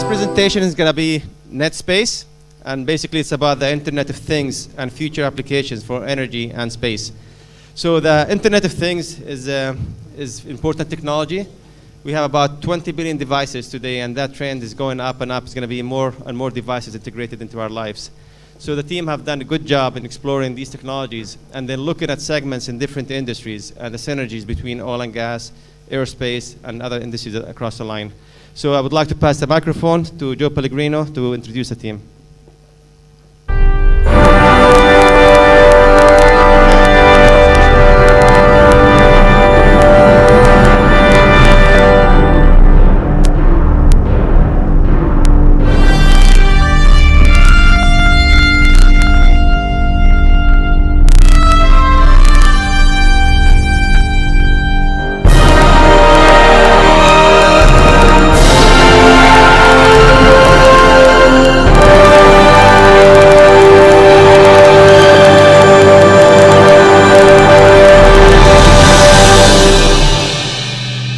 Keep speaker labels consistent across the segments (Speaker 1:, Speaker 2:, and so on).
Speaker 1: presentation is going to be NetSpace, and basically it's about the Internet of Things and future applications for energy and space. So the Internet of Things is important technology. We have about 20 billion devices today, and that trend is going up and up. It's going to be more and more devices integrated into our lives. So the team have done a good job in exploring these technologies and then looking at segments in different industries and the synergies between oil and gas, aerospace, and other industries across the line. So I would like to pass the microphone to Joe Pellegrino to introduce the team.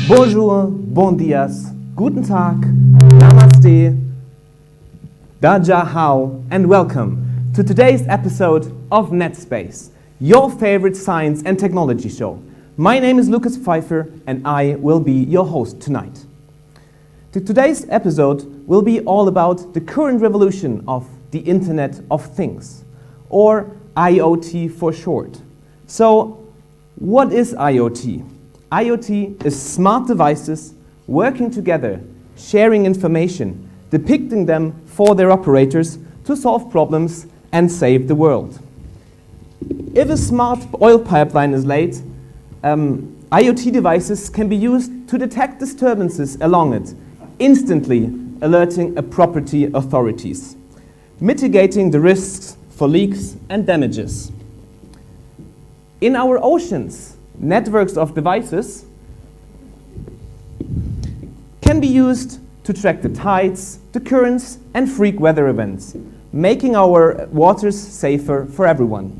Speaker 2: Bonjour, bon dias, guten Tag, namaste, daja hao, and welcome to today's episode of NetSpace, your favorite science and technology show. My name is Lucas Pfeiffer, and I will be your host tonight. Today's episode will be all about the current revolution of the Internet of Things, or IoT for short. So, what is IoT? IoT is smart devices working together, sharing information, depicting them for their operators to solve problems and save the world. If a smart oil pipeline is late, IoT devices can be used to detect disturbances along it, instantly alerting property authorities, mitigating the risks for leaks and damages. In our oceans, networks of devices can be used to track the tides, the currents, and freak weather events, making our waters safer for everyone.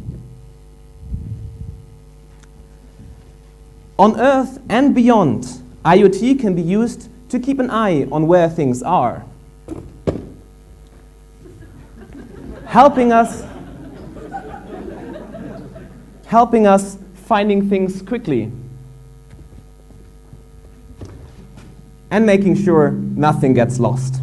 Speaker 2: On Earth and beyond, IoT can be used to keep an eye on where things are, helping us finding things quickly and making sure nothing gets lost.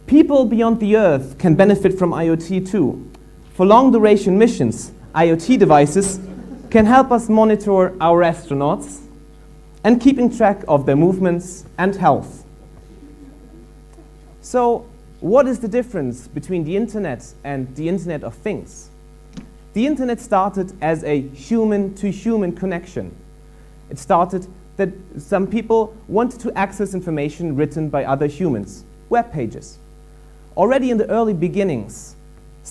Speaker 2: People beyond the Earth can benefit from IoT too. For long-duration missions, IoT devices can help us monitor our astronauts and keeping track of their movements and health. So, what is the difference between the Internet and the Internet of Things? The Internet started as a human-to-human connection. It started that some people wanted to access information written by other humans, web pages. Already in the early beginnings,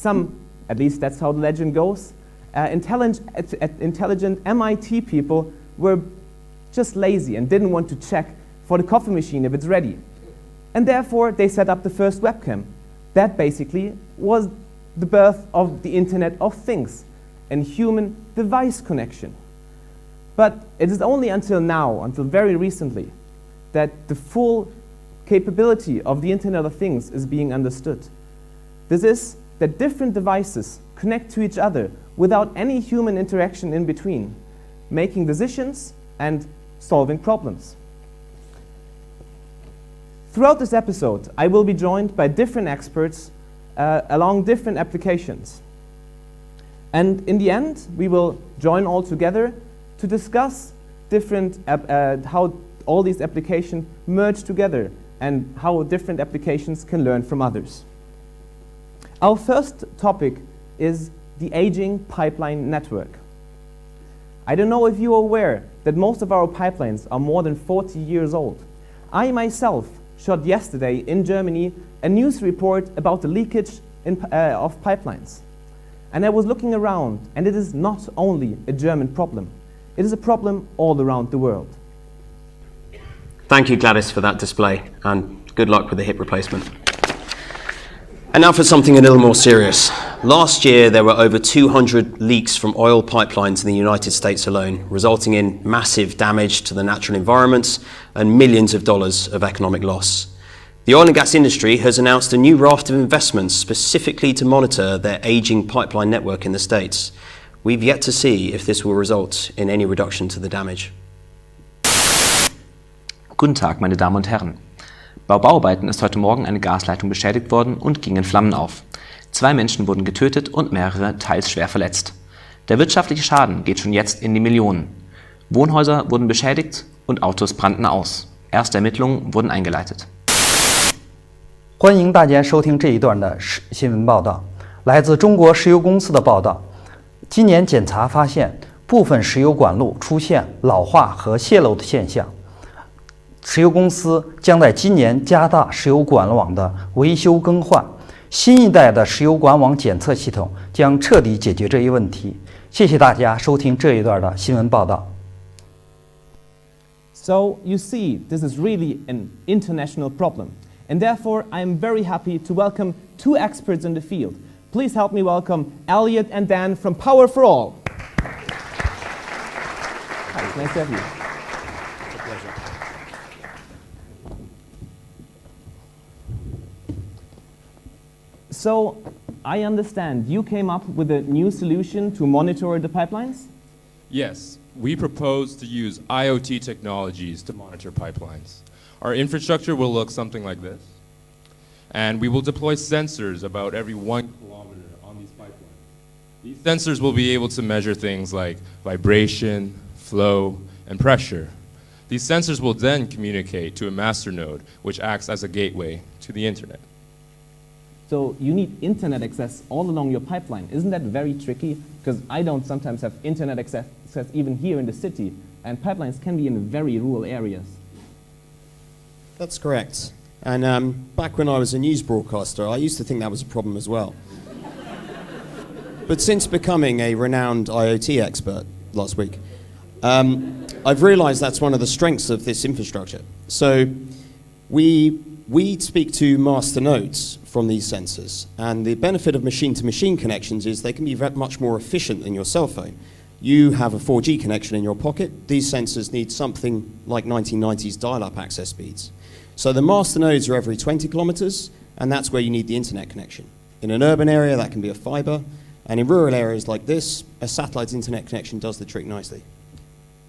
Speaker 2: at least that's how the legend goes, intelligent MIT people were just lazy and didn't want to check for the coffee machine if it's ready. And therefore, they set up the first webcam. That basically was the birth of the Internet of Things and human device connection. But it is only until now, until very recently, that the full capability of the Internet of Things is being understood. This is that different devices connect to each other without any human interaction in between, making decisions and solving problems. Throughout this episode, I will be joined by different experts along different applications. And in the end, we will join all together to discuss how all these applications merge together and how different applications can learn from others. Our first topic is the aging pipeline network. I don't know if you are aware that most of our pipelines are more than 40 years old. I myself shot yesterday in Germany a news report about the leakage of pipelines. And I was looking around, and it is not only a German problem. It is a problem all around the world.
Speaker 3: Thank you, Gladys, for that display, and good luck with the hip replacement. And now for something a little more serious. Last year, there were over 200 leaks from oil pipelines in the United States alone, resulting in massive damage to the natural environments and millions of dollars of economic loss. The oil and gas industry has announced a new raft of investments specifically to monitor their aging pipeline network in the States. We've yet to see if this will result in any reduction to the damage.
Speaker 2: Guten Tag, meine Damen und Herren. Bei Bauarbeiten ist heute Morgen eine Gasleitung beschädigt worden und ging in Flammen auf. 2 Menschen wurden getötet und mehrere teils schwer verletzt. Der wirtschaftliche Schaden geht schon jetzt in die Millionen. Wohnhäuser wurden beschädigt und Autos brannten aus. Erste Ermittlungen wurden eingeleitet.
Speaker 4: 欢迎大家收听这一段的新闻报道，来自中国石油公司的报道。今年检查发现，部分石油管路出现老化和泄漏的现象。石油公司将在今年加大石油管网的维修更换，新一代的石油管网检测系统将彻底解决这一问题。谢谢大家收听这一段的新闻报道。
Speaker 2: So you see, this is really an international problem. And therefore, I am very happy to welcome 2 experts in the field. Please help me welcome Elliot and Dan from Power for All. Hi, it's nice to have you.
Speaker 1: It's a pleasure.
Speaker 2: So, I understand you came up with a new solution to monitor the pipelines?
Speaker 5: Yes, we propose to use IoT technologies to monitor pipelines. Our infrastructure will look something like this, and we will deploy sensors about every 1 kilometer on these pipelines. These sensors will be able to measure things like vibration, flow, and pressure. These sensors will then communicate to a master node, which acts as a gateway to the internet.
Speaker 2: So you need internet access all along your pipeline. Isn't that very tricky? Because I don't sometimes have internet access even here in the city, and pipelines can be in very rural areas.
Speaker 6: That's correct. And back when I was a news broadcaster, I used to think that was a problem as well. But since becoming a renowned IoT expert last week, I've realized that's one of the strengths of this infrastructure. So we speak to master nodes from these sensors, and the benefit of machine-to-machine connections is they can be much more efficient than your cell phone. You have a 4G connection in your pocket. These sensors need something like 1990s dial-up access speeds. So the master nodes are every 20 kilometers, and that's where you need the internet connection. In an urban area, that can be a fiber, and in rural areas like this, a satellite internet connection does the trick nicely.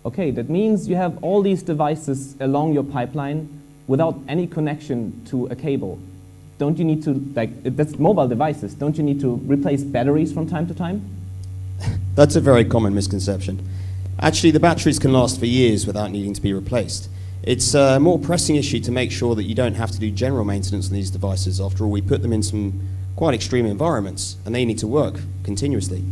Speaker 2: Okay, that means you have all these devices along your pipeline without any connection to a cable. Don't you need to, that's mobile devices, don't you need to replace batteries from time to time?
Speaker 6: That's a very common misconception. Actually, the batteries can last for years without needing to be replaced. It's a more pressing issue to make sure that you don't have to do general maintenance on these devices. After all, we put them in some quite extreme environments, and they need to work continuously.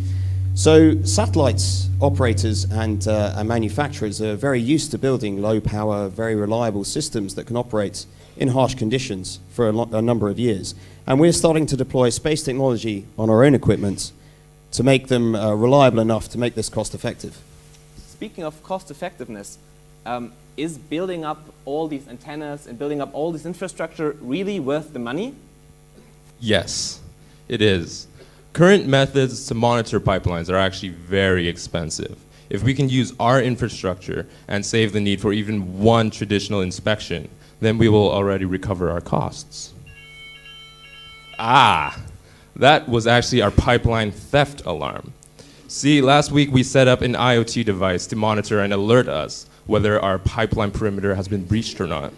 Speaker 6: So satellites operators and manufacturers are very used to building low-power, very reliable systems that can operate in harsh conditions for a number of years. And we're starting to deploy space technology on our own equipment to make them reliable enough to make this cost-effective.
Speaker 2: Speaking of cost effectiveness, is building up all these antennas and building up all this infrastructure really worth the money?
Speaker 5: Yes, it is. Current methods to monitor pipelines are actually very expensive. If we can use our infrastructure and save the need for even one traditional inspection, then we will already recover our costs. That was actually our pipeline theft alarm. See, last week we set up an IoT device to monitor and alert us whether our pipeline perimeter has been breached or not.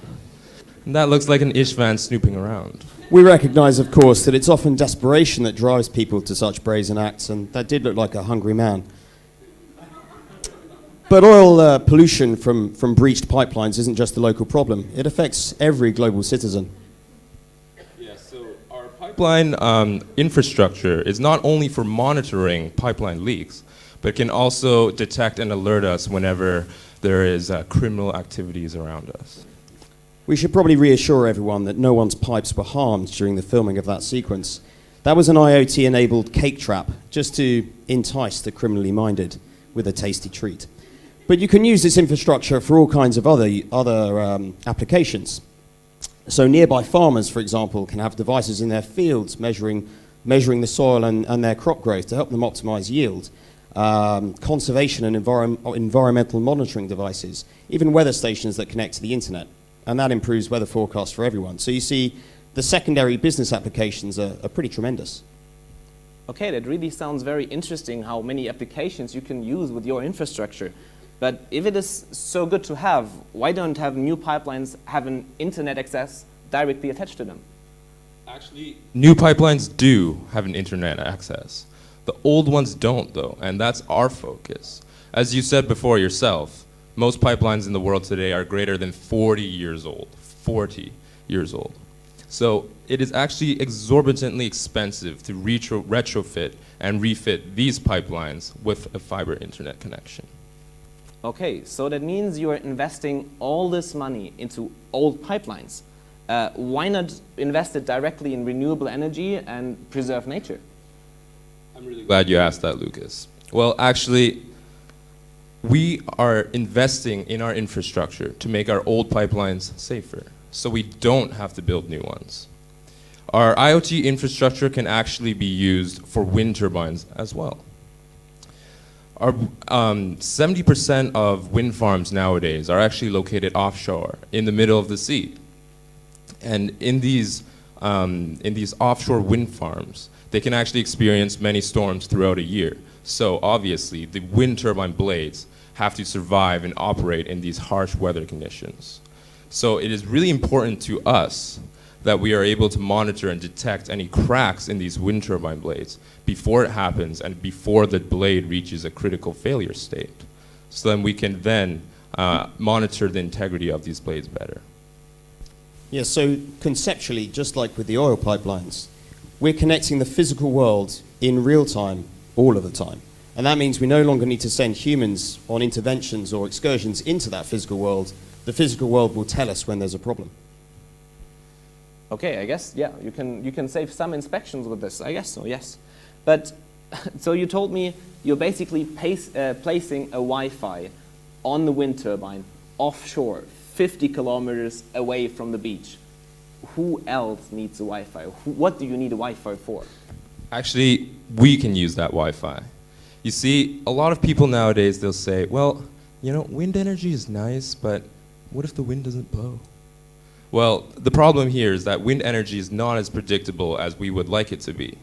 Speaker 5: And that looks like an Ishvan snooping around.
Speaker 6: We recognize, of course, that it's often desperation that drives people to such brazen acts, and that did look like a hungry man. But oil pollution from breached pipelines isn't just a local problem. It affects every global citizen.
Speaker 5: Yes, so our pipeline infrastructure is not only for monitoring pipeline leaks, but can also detect and alert us whenever there is criminal activities around us.
Speaker 6: We should probably reassure everyone that no one's pipes were harmed during the filming of that sequence. That was an IoT-enabled cake trap, just to entice the criminally minded with a tasty treat. But you can use this infrastructure for all kinds of other applications. So nearby farmers, for example, can have devices in their fields measuring the soil and their crop growth to help them optimize yield. Conservation and environmental monitoring devices, even weather stations that connect to the internet. and that improves weather forecasts for everyone. So you see, the secondary business applications are pretty tremendous.
Speaker 2: Okay, that really sounds very interesting, how many applications you can use with your infrastructure. But if it is so good to have, why don't have new pipelines have an internet access directly attached to them?
Speaker 5: Actually, new pipelines do have an internet access. The old ones don't, though, and that's our focus. As you said before yourself, most pipelines in the world today are greater than 40 years old. 40 years old. So it is actually exorbitantly expensive to retrofit and refit these pipelines with a fiber internet connection.
Speaker 2: Okay, so that means you are investing all this money into old pipelines. Why not invest it directly in renewable energy and preserve nature?
Speaker 5: I'm really glad you asked that, Lucas. Well, actually, we are investing in our infrastructure to make our old pipelines safer, so we don't have to build new ones. Our IoT infrastructure can actually be used for wind turbines as well. Our 70% of wind farms nowadays are actually located offshore in the middle of the sea. And in these offshore wind farms, they can actually experience many storms throughout a year. So obviously, the wind turbine blades have to survive and operate in these harsh weather conditions. So it is really important to us that we are able to monitor and detect any cracks in these wind turbine blades before it happens and before the blade reaches a critical failure state. So then we can then monitor the integrity of these blades better.
Speaker 6: Yeah, so conceptually, just like with the oil pipelines, we're connecting the physical world in real time, all of the time. And that means we no longer need to send humans on interventions or excursions into that physical world. The physical world will tell us when there's a problem.
Speaker 2: Okay, I guess, yeah, you can save some inspections with this. I guess so, yes. But, so you told me you're basically placing a Wi-Fi on the wind turbine offshore, 50 kilometers away from the beach. Who else needs a Wi-Fi? What do you need a Wi-Fi for?
Speaker 5: Actually, we can use that Wi-Fi. You see, a lot of people nowadays, they'll say, well, you know, wind energy is nice, but what if the wind doesn't blow? Well, the problem here is that wind energy is not as predictable as we would like it to be.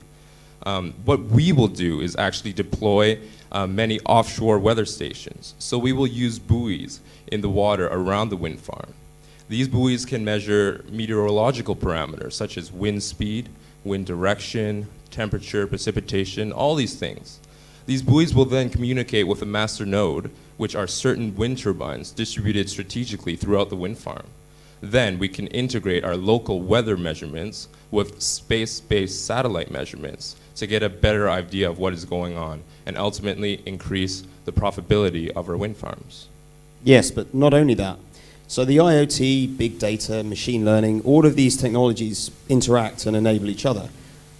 Speaker 5: What we will do is actually deploy many offshore weather stations. So we will use buoys in the water around the wind farm. These buoys can measure meteorological parameters such as wind speed, wind direction, temperature, precipitation, all these things. These buoys will then communicate with a master node, which are certain wind turbines distributed strategically throughout the wind farm. Then we can integrate our local weather measurements with space-based satellite measurements to get a better idea of what is going on and ultimately increase the profitability of our wind farms.
Speaker 6: Yes, but not only that. So the IoT, big data, machine learning, all of these technologies interact and enable each other.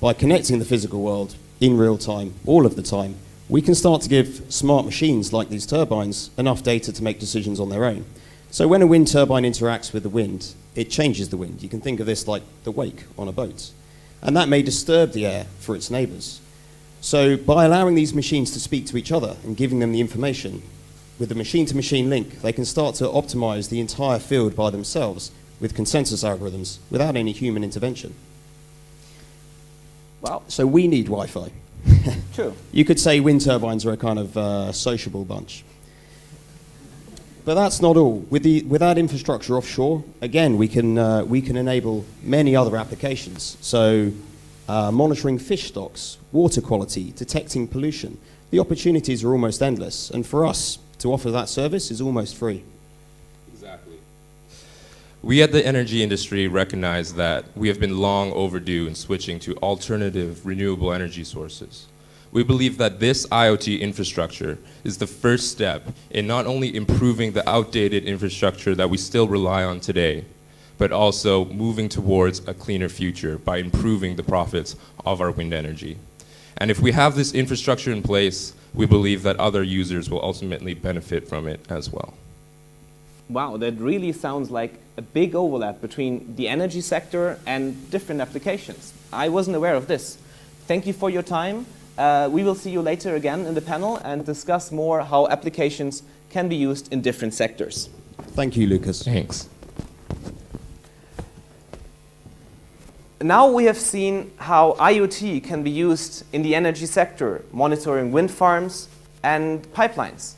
Speaker 6: By connecting the physical world in real time, all of the time, we can start to give smart machines like these turbines enough data to make decisions on their own. So when a wind turbine interacts with the wind, it changes the wind. You can think of this like the wake on a boat. And that may disturb the air for its neighbors. So by allowing these machines to speak to each other and giving them the information, with the machine-to-machine link, they can start to optimize the entire field by themselves with consensus algorithms without any human intervention.
Speaker 2: Wow.
Speaker 6: So we need Wi-Fi.
Speaker 2: True.
Speaker 6: You could say wind turbines are a kind of sociable bunch. But that's not all. With that infrastructure offshore, again, we can enable many other applications. So monitoring fish stocks, water quality, detecting pollution. The opportunities are almost endless. And for us to offer that service is almost free.
Speaker 5: Exactly. We at the energy industry recognize that we have been long overdue in switching to alternative renewable energy sources. We believe that this IoT infrastructure is the first step in not only improving the outdated infrastructure that we still rely on today, but also moving towards a cleaner future by improving the profits of our wind energy. And if we have this infrastructure in place, we believe that other users will ultimately benefit from it as well.
Speaker 2: Wow, that really sounds like a big overlap between the energy sector and different applications. I wasn't aware of this. Thank you for your time. We will see you later again in the panel and discuss more how applications can be used in different sectors.
Speaker 6: Thank you, Lucas.
Speaker 5: Thanks.
Speaker 2: now we have seen how IoT can be used in the energy sector, monitoring wind farms and pipelines.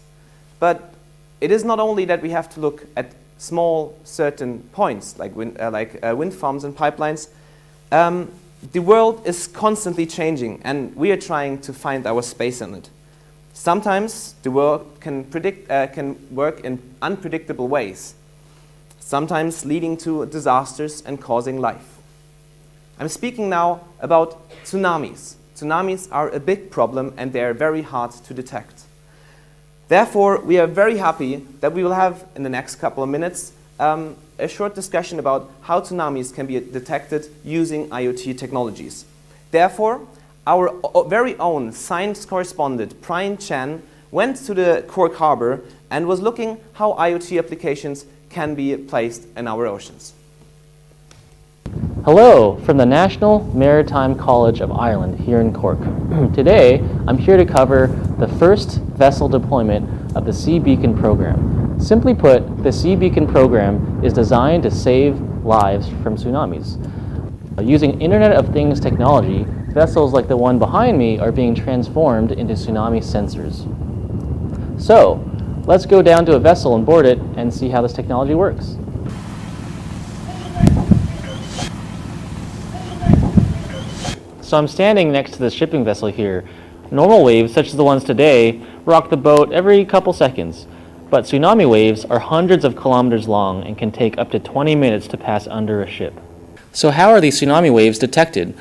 Speaker 2: But it is not only that we have to look at small certain points like wind farms and pipelines. The world is constantly changing, and we are trying to find our space in it. Sometimes the world can work in unpredictable ways, sometimes leading to disasters and causing life. I'm speaking now about tsunamis. Tsunamis are a big problem, and they are very hard to detect. Therefore, we are very happy that we will have, in the next couple of minutes, a short discussion about how tsunamis can be detected using IoT technologies. Therefore, our very own science correspondent, Brian Chen, went to the Cork Harbour and was looking how IoT applications can be placed in our oceans.
Speaker 7: Hello from the National Maritime College of Ireland here in Cork. Today, I'm here to cover the first vessel deployment of the Sea Beacon program. Simply put, the Sea Beacon program is designed to save lives from tsunamis. Using Internet of Things technology, vessels like the one behind me are being transformed into tsunami sensors. So, let's go down to a vessel and board it and see how this technology works. So I'm standing next to the shipping vessel here. Normal waves, such as the ones today, rock the boat every couple seconds. But tsunami waves are hundreds of kilometers long and can take up to 20 minutes to pass under a ship. So how are these tsunami waves detected?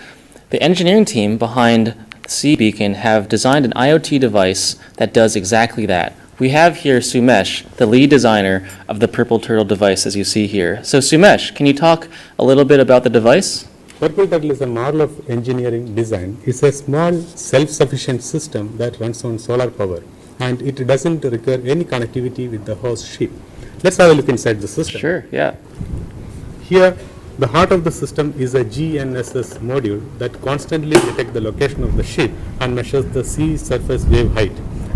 Speaker 7: The engineering team behind Sea Beacon have designed an IoT device that does exactly that. We have here Sumesh, the lead designer of the Purple Turtle device, as you see here. So Sumesh, can you talk a little bit about the device?
Speaker 8: Purple Turtle is a model of engineering design. It's a small self-sufficient system that runs on solar power, and it doesn't require any connectivity with the host ship. Let's have a look inside the system.
Speaker 7: Sure, yeah.
Speaker 8: Here, the heart of the system is a GNSS module that constantly detects the location of the ship and measures the sea surface wave height.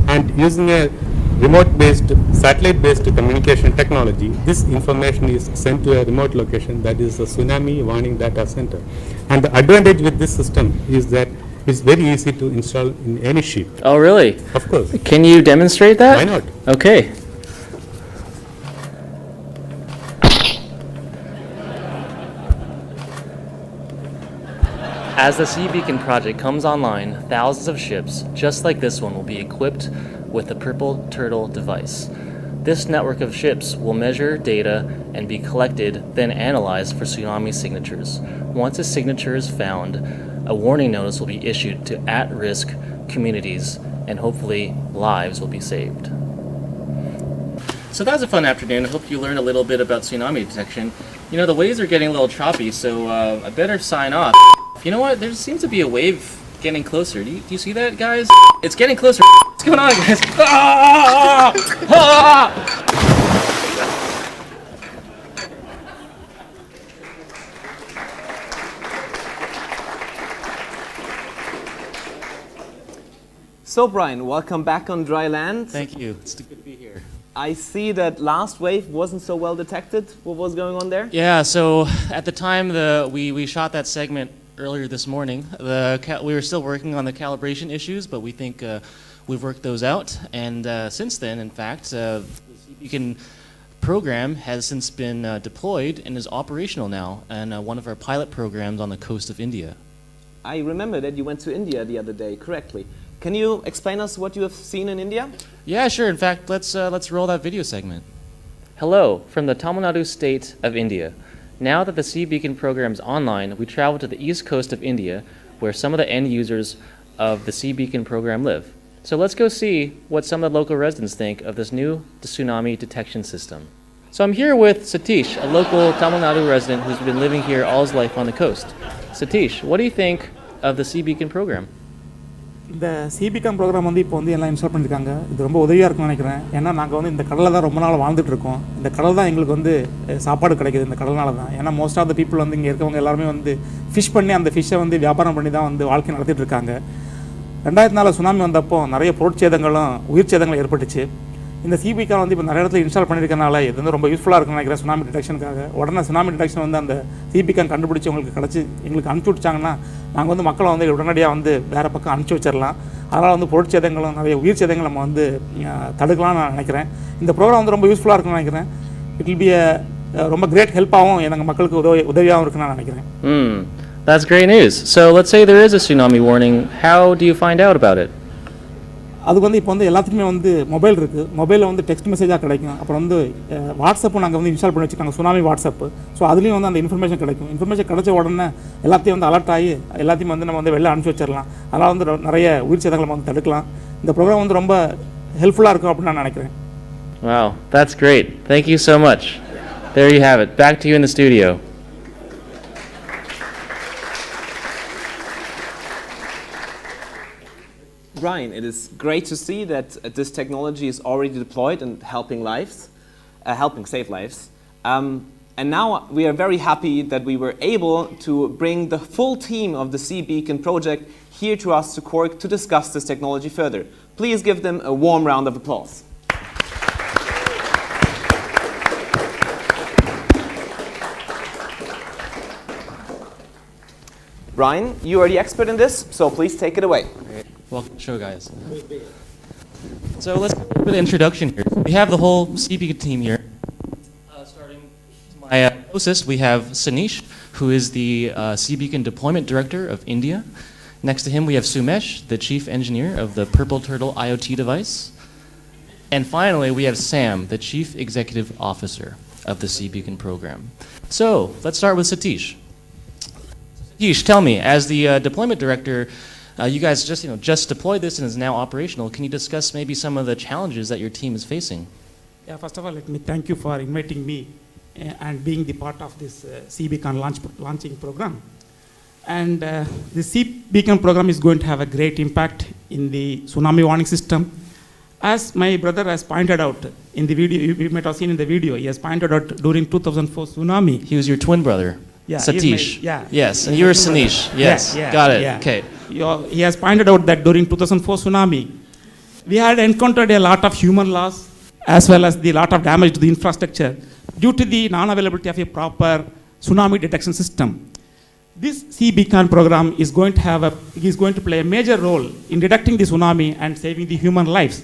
Speaker 8: And using a remote-based, satellite-based communication technology, this information is sent to a remote location, that is the Tsunami Warning Data Center. And the advantage with this system is that it's very easy to install in any ship.
Speaker 7: Oh, really?
Speaker 8: Of course.
Speaker 7: Can you demonstrate that?
Speaker 8: Why not?
Speaker 7: Okay. As the Sea Beacon project comes online, thousands of ships, just like this one, will be equipped with the Purple Turtle device. This network of ships will measure data and be collected, then analyzed for tsunami signatures. Once a signature is found, a warning notice will be issued to at-risk communities, and hopefully lives will be saved. So that was a fun afternoon. I hope you learned a little bit about tsunami detection. You know, the waves are getting a little choppy, so I better sign off. You know what? There seems to be a wave getting closer. Do you see that, guys? It's getting closer. What's going on, guys? Ah! Ah!
Speaker 2: So Brian, welcome back on dry land.
Speaker 7: Thank you. It's good to be here.
Speaker 2: I see that last wave wasn't so well detected. What was going on there?
Speaker 7: Yeah, so at the time we shot that segment earlier this morning, we were still working on the calibration issues, but we think we've worked those out. And since then, in fact, the Sea Beacon program has since been deployed and is operational now, and one of our pilot programs on the coast of India.
Speaker 2: I remember that you went to India the other day, correctly. Can you explain us what you have seen in India?
Speaker 7: Yeah, sure. In fact, let's roll that video segment. Hello from the Tamil Nadu state of India. Now that the Sea Beacon program is online, we travel to the east coast of India, where some of the end users of the Sea Beacon program live. So let's go see what some of the local residents think of this new tsunami detection system. So I'm here with Satish, a local Tamil Nadu resident who's been living here all his life on the coast. Satish, what do you think of the Sea Beacon program?
Speaker 9: இந்த Sea Beacon program வந்து இப்போ வந்து எல்லாம் install பண்ணியிருக்காங்க. இது ரொம்ப உதவியாக இருக்கும்னு நினைக்கிறேன். ஏன்னா நாங்கள் வந்து இந்த கடலில் தான் ரொம்ப நாள் வாழ்ந்துட்டு இருக்கோம். இந்த கடல் தான் எங்களுக்கு வந்து சாப்பாடு கிடைக்குது இந்த கடல்னால தான். ஏன்னா மோஸ்ட் ஆஃப் த பீப்புள் வந்து இங்கே இருக்கவங்க எல்லாருமே வந்து ஃபிஷ் பண்ணி அந்த ஃபிஷ்ஷை வந்து வியாபாரம் பண்ணி தான் வந்து வாழ்க்கை நடத்திட்டு இருக்காங்க. 2004 சுனாமி வந்தப்போ நிறைய பொருட்சேதங்களும் உயிர் சேதங்களும் ஏற்பட்டுச்சு. இந்த சிபிகான் வந்து இப்போ நிறைய இடத்துல இன்ஸ்டால் பண்ணியிருக்கனால இது வந்து ரொம்ப யூஸ்ஃபுல்லாக இருக்குன்னு நினைக்கிறேன் சுனாமி டிடெக்ஷனுக்காக. உடனே சுனாமி டிடெக்ஷன் வந்து அந்த சிபிகான் கண்டுபிடிச்சி உங்களுக்கு கிடச்சி எங்களுக்கு அனுப்பிச்சி விட்டாங்கன்னா நாங்கள் வந்து மக்களை வந்து உடனடியாக வந்து வேறு பக்கம் அனுப்பிச்சி வச்சிடலாம். அதனால் வந்து பொருட்சேதங்களும் நிறைய உயிர் சேதங்கள் நம்ம வந்து தடுக்கலாம்னு நான் நினைக்கிறேன். இந்த ப்ரோக்ராம் வந்து ரொம்ப யூஸ்ஃபுல்லாக இருக்குன்னு நினைக்கிறேன். இட் வில் பி ரொம்ப கிரேட் ஹெல்ப்பாகவும் எங்கள் மக்களுக்கு உதவியாகவும் இருக்குன்னு நான் நினைக்கிறேன்.
Speaker 7: That's great news. So let's say there is a tsunami warning. How do you find out about it?
Speaker 9: அதுக்கு வந்து இப்போ வந்து எல்லாத்துக்குமே வந்து மொபைல் இருக்குது. மொபைலில் வந்து டெக்ஸ்ட் மெசேஜாக கிடைக்கும். அப்புறம் வந்து வாட்ஸ்அப்பும் நாங்கள் வந்து இன்ஸ்டால் பண்ணி வச்சுருக்காங்க, சுனாமி வாட்ஸ்அப்பு. ஸோ அதுலேயும் வந்து அந்த இன்ஃபர்மேஷன் கிடைக்கும். இன்ஃபர்மேஷன் கிடைச்ச உடனே எல்லாத்தையும் வந்து அலர்ட் ஆகி எல்லாத்தையும் வந்து நம்ம வந்து வெளில அனுப்பிச்சி வச்சிடலாம். அதனால் வந்து நிறைய உயிர் சேதங்களை வந்து தடுக்கலாம். இந்த ப்ரோக்ராம் வந்து ரொம்ப ஹெல்ப்ஃபுல்லாக இருக்கும் அப்படின்னு நான் நினைக்கிறேன்.
Speaker 7: Wow, that's great. Thank you so much. There you have it. Back to you in the studio.
Speaker 2: Brian, it is great to see that this technology is already deployed and helping save lives. And now we are very happy that we were able to bring the full team of the Sea Beacon project here to us to Cork to discuss this technology further. Please give them a warm round of applause. Brian, you are the expert in this, so please take it away.
Speaker 7: Great. Welcome to the show, guys. So let's do a bit of introduction here. We have the whole CBeacon team here. Starting to my closest, we have Sanish, who is the CBeacon Deployment Director of India. Next to him, we have Sumesh, the Chief Engineer of the Purple Turtle IoT device. And finally, we have Sam, the Chief Executive Officer of the CBeacon program. So let's start with Satish. Satish, tell me, as the Deployment Director, you guys just deployed this and is now operational. Can you discuss maybe some of the challenges that your team is facing?
Speaker 9: Yeah, first of all, let me thank you for inviting me and being the part of this CBeacon launching program. And the CBeacon program is going to have a great impact in the tsunami warning system. As my brother has pointed out in the video, you might have seen in the video, he has pointed out during 2004 tsunami.
Speaker 7: He was your twin brother.
Speaker 9: Yeah,
Speaker 7: Satish.
Speaker 9: Yeah.
Speaker 7: Yes, and you were Sanish. Yes, got it.
Speaker 9: Yeah.
Speaker 7: Okay.
Speaker 9: He has pointed out that during 2004 tsunami, we had encountered a lot of human loss as well as the lot of damage to the infrastructure due to the non-availability of a proper tsunami detection system. This CBeacon program is going to play a major role in detecting the tsunami and saving the human lives.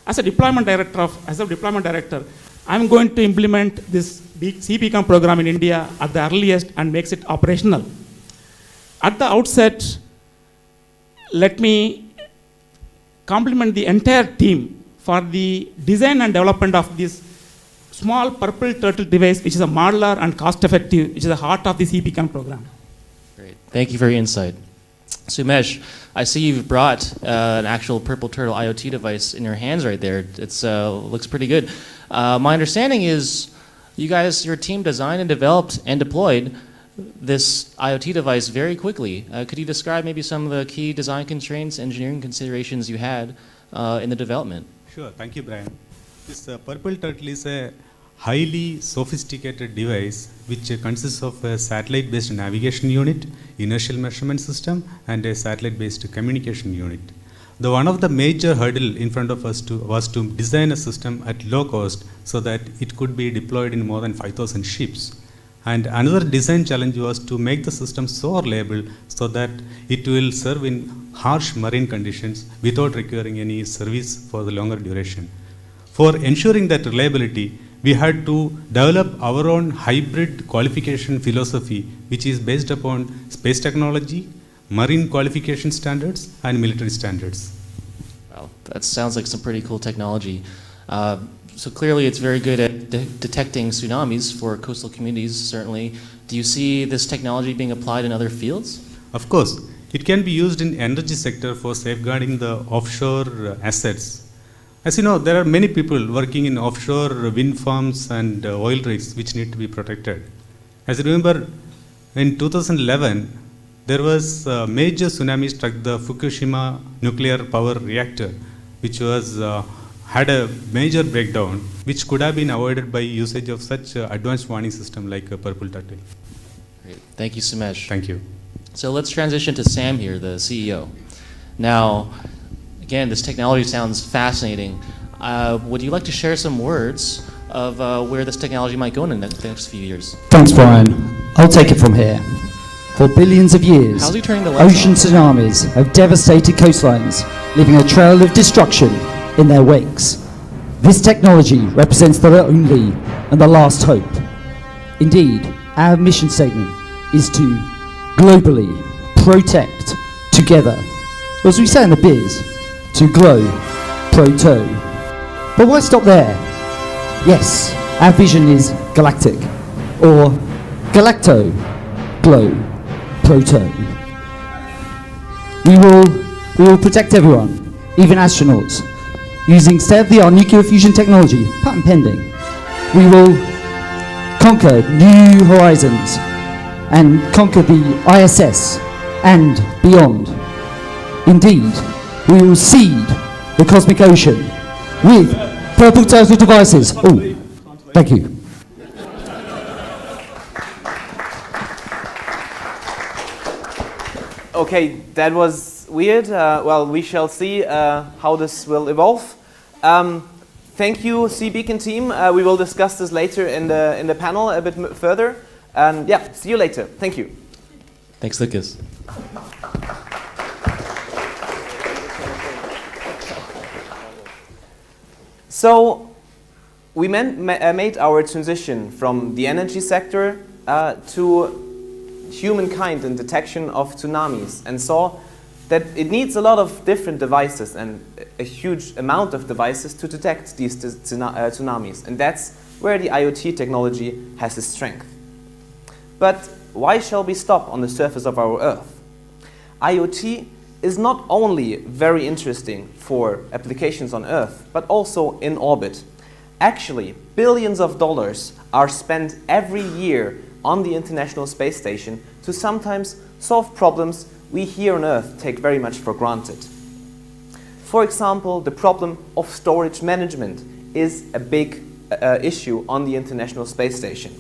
Speaker 9: As a deployment director, I'm going to implement this CBeacon program in India at the earliest and makes it operational. At the outset, let me compliment the entire team for the design and development of this small purple turtle device, which is a modular and cost-effective, which is the heart of the CBeacon program.
Speaker 7: Great. Thank you for your insight. Sumesh, I see you've brought an actual Purple Turtle IoT device in your hands right there. It looks pretty good. My understanding is your team designed and developed and deployed this IoT device very quickly. Could you describe maybe some of the key design constraints, engineering considerations you had in the development?
Speaker 10: Sure, thank you, Brian. This Purple Turtle is a highly sophisticated device which consists of a satellite-based navigation unit, inertial measurement system, and a satellite-based communication unit. One of the major hurdle in front of us was to design a system at low cost so that it could be deployed in more than 5,000 ships. And another design challenge was to make the system so reliable so that it will serve in harsh marine conditions without requiring any service for the longer duration. For ensuring that reliability, we had to develop our own hybrid qualification philosophy, which is based upon space technology, marine qualification standards, and military standards.
Speaker 7: Wow, that sounds like some pretty cool technology. So clearly it's very good at detecting tsunamis for coastal communities, certainly. Do you see this technology being applied in other fields?
Speaker 10: Of course. It can be used in energy sector for safeguarding the offshore assets. As you know, there are many people working in offshore wind farms and oil rigs which need to be protected. As you remember, in 2011, there was a major tsunami struck the Fukushima nuclear power reactor, which had a major breakdown, which could have been avoided by usage of such advanced warning system like a Purple Turtle.
Speaker 7: Great. Thank you, Sumesh.
Speaker 10: Thank you.
Speaker 7: So let's transition to Sam here, the CEO. Now, again, this technology sounds fascinating. Would you like to share some words of where this technology might go in the next few years?
Speaker 11: Thanks, Brian. I'll take it from here. For billions of years,
Speaker 7: How's he turning the lights
Speaker 11: ocean
Speaker 7: on?
Speaker 11: tsunamis have devastated coastlines, leaving a trail of destruction in their wakes. This technology represents the only and the last hope. Indeed, our mission statement is to globally protect together. Or as we say in the biz, to glow pro-toe. But why stop there? Yes, our vision is galactic, or galacto, glow, pro-toe. We will protect everyone, even astronauts, using state-of-the-art nuclear fusion technology, patent pending. We will conquer new horizons and conquer the ISS and beyond. Indeed, we will seed the cosmic ocean with purple turtle devices. Oh, thank you.
Speaker 2: Okay, that was weird. Well, we shall see how this will evolve. Thank you, Beacon team. We will discuss this later in the panel a bit further. And yeah, see you later. Thank you.
Speaker 7: Thanks, Lucas.
Speaker 2: So we made our transition from the energy sector to humankind and detection of tsunamis, and saw that it needs a lot of different devices and a huge amount of devices to detect these tsunamis. And that's where the IoT technology has its strength. But why shall we stop on the surface of our Earth? IoT is not only very interesting for applications on Earth, but also in orbit. Actually, billions of dollars are spent every year on the International Space Station to sometimes solve problems we here on Earth take very much for granted. For example, the problem of storage management is a big issue on the International Space Station.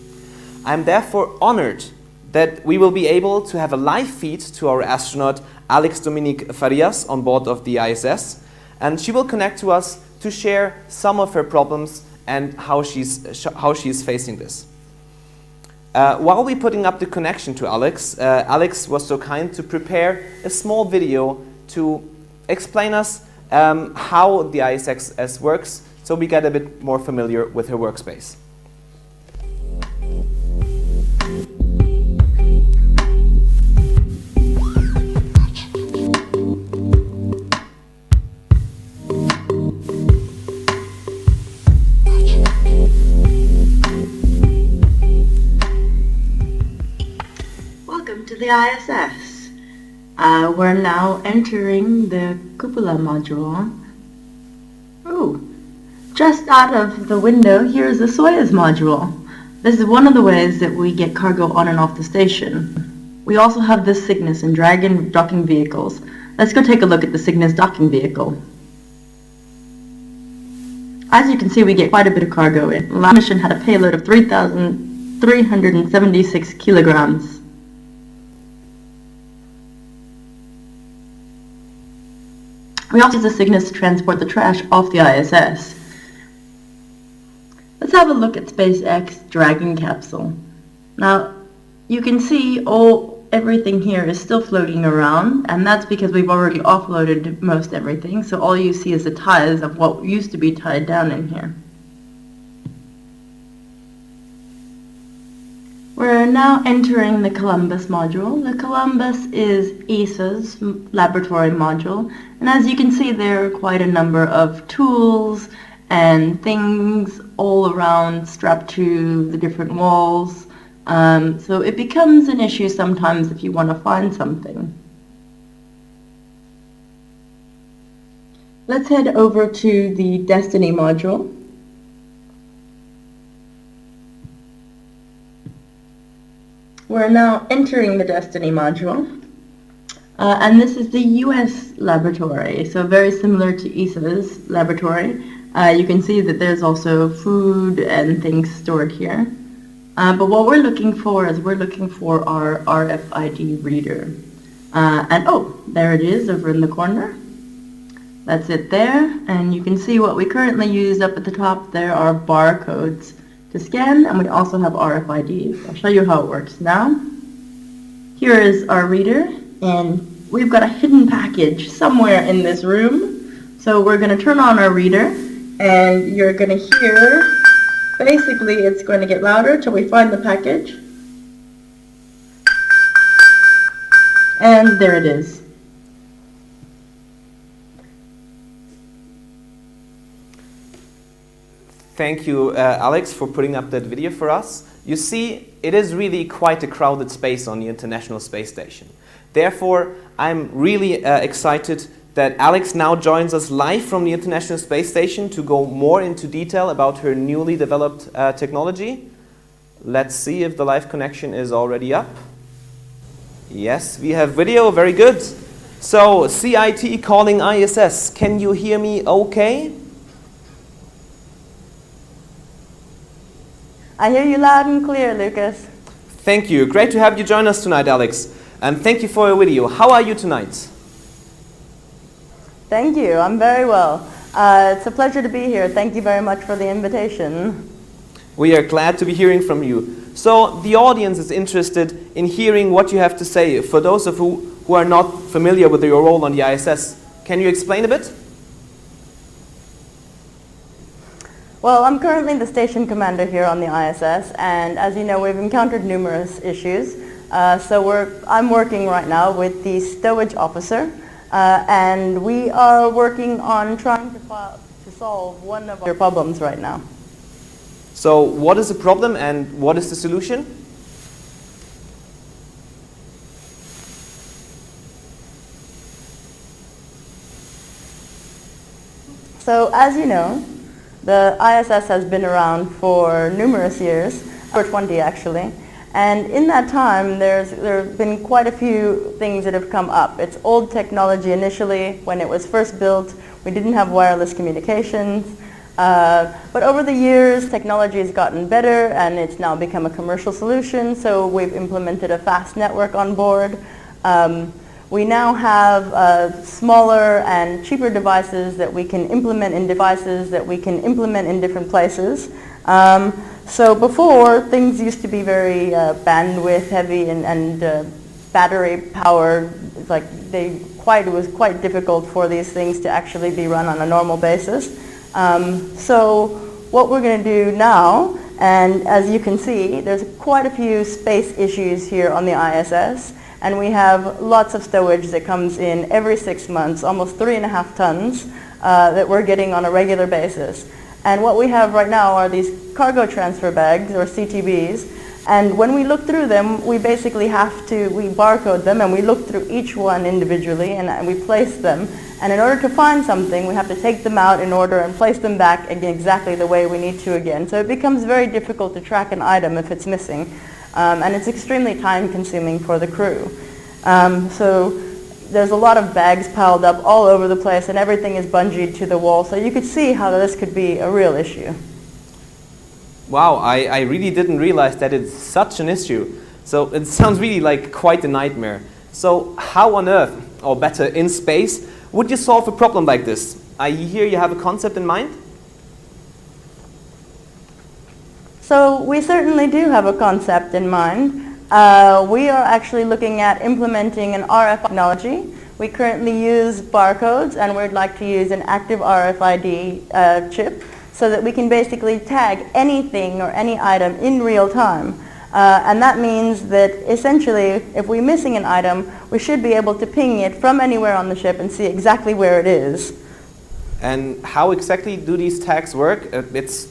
Speaker 2: I'm therefore honored that we will be able to have a live feed to our astronaut Alex Dominique Farias on board of the ISS, and she will connect to us to share some of her problems and how she's facing this. While we're putting up the connection to Alex, Alex was so kind to prepare a small video to explain us how the ISS works, so we get a bit more familiar with her workspace.
Speaker 12: The ISS. We're now entering the cupola module. Oh, just out of the window, here's the Soyuz module. This is one of the ways that we get cargo on and off the station. We also have the Cygnus and Dragon docking vehicles. Let's go take a look at the Cygnus docking vehicle. As you can see, we get quite a bit of cargo in. The last mission had a payload of 3,376 kilograms. We also use the Cygnus to transport the trash off the ISS. Let's have a look at SpaceX Dragon capsule. Now, you can see everything here is still floating around, and that's because we've already offloaded most everything, so all you see is the ties of what used to be tied down in here. We're now entering the Columbus module. The Columbus is ESA's laboratory module, and as you can see, there are quite a number of tools and things all around strapped to the different walls. So it becomes an issue sometimes if you want to find something. Let's head over to the Destiny module. We're now entering the Destiny module. And this is the US laboratory, so very similar to ESA's laboratory. You can see that there's also food and things stored here. But what we're looking for is we're looking for our Rfid reader. And oh, there it is over in the corner. That's it there, and you can see what we currently use up at the top there are barcodes to scan, and we also have RFIDs. I'll show you how it works now. Here is our reader, and we've got a hidden package somewhere in this room. So we're going to turn on our reader, and you're going to hear, basically it's going to get louder till we find the package. And there it is.
Speaker 2: Thank you, Alex, for putting up that video for us. You see, it is really quite a crowded space on the International Space Station. Therefore, I'm really excited that Alex now joins us live from the International Space Station to go more into detail about her newly developed technology. Let's see if the live connection is already up. Yes, we have video, very good. So, CIT calling ISS. Can you hear me okay?
Speaker 12: I hear you loud and clear, Lucas.
Speaker 2: Thank you. Great to have you join us tonight, Alex. And thank you for your video. How are you tonight?
Speaker 12: Thank you. I'm very well. It's a pleasure to be here. Thank you very much for the invitation.
Speaker 2: We are glad to be hearing from you. So the audience is interested in hearing what you have to say. For those of you who are not familiar with your role on the ISS, can you explain a bit?
Speaker 12: Well, I'm currently the station commander here on the ISS, and as you know, we've encountered numerous issues. I'm working right now with the stowage officer, and we are working on trying to solve one of our problems right now.
Speaker 2: So what is the problem and what is the solution?
Speaker 12: So as you know, the ISS has been around for numerous years, for 20 actually, and in that time there have been quite a few things that have come up. It's old technology initially. When it was first built, we didn't have wireless communications, but over the years technology has gotten better and it's now become a commercial solution, so we've implemented a fast network on board. We now have smaller and cheaper devices that we can implement in different places. So before, things used to be very bandwidth heavy and battery powered. Like it was quite difficult for these things to actually be run on a normal basis. So what we're going to do now, and as you can see, there's quite a few space issues here on the ISS. And we have lots of stowage that comes in every 6 months, almost 3.5 tons that we're getting on a regular basis. And what we have right now are these cargo transfer bags, or CTBs. And when we look through them, we basically we barcode them and we look through each one individually and we place them. And in order to find something, we have to take them out in order and place them back again exactly the way we need to again. So it becomes very difficult to track an item if it's missing. And it's extremely time-consuming for the crew. So there's a lot of bags piled up all over the place, and everything is bungeed to the wall. So you could see how this could be a real issue.
Speaker 2: Wow, I really didn't realize that it's such an issue. So it sounds really like quite a nightmare. So how on Earth, or better, in space, would you solve a problem like this? I hear you have a concept in mind?
Speaker 12: So we certainly do have a concept in mind. We are actually looking at implementing an RF technology. We currently use barcodes, and we'd like to use an active RFID chip so that we can basically tag anything or any item in real time. And that means that essentially, if we're missing an item, we should be able to ping it from anywhere on the ship and see exactly where it is.
Speaker 2: And how exactly do these tags work? It's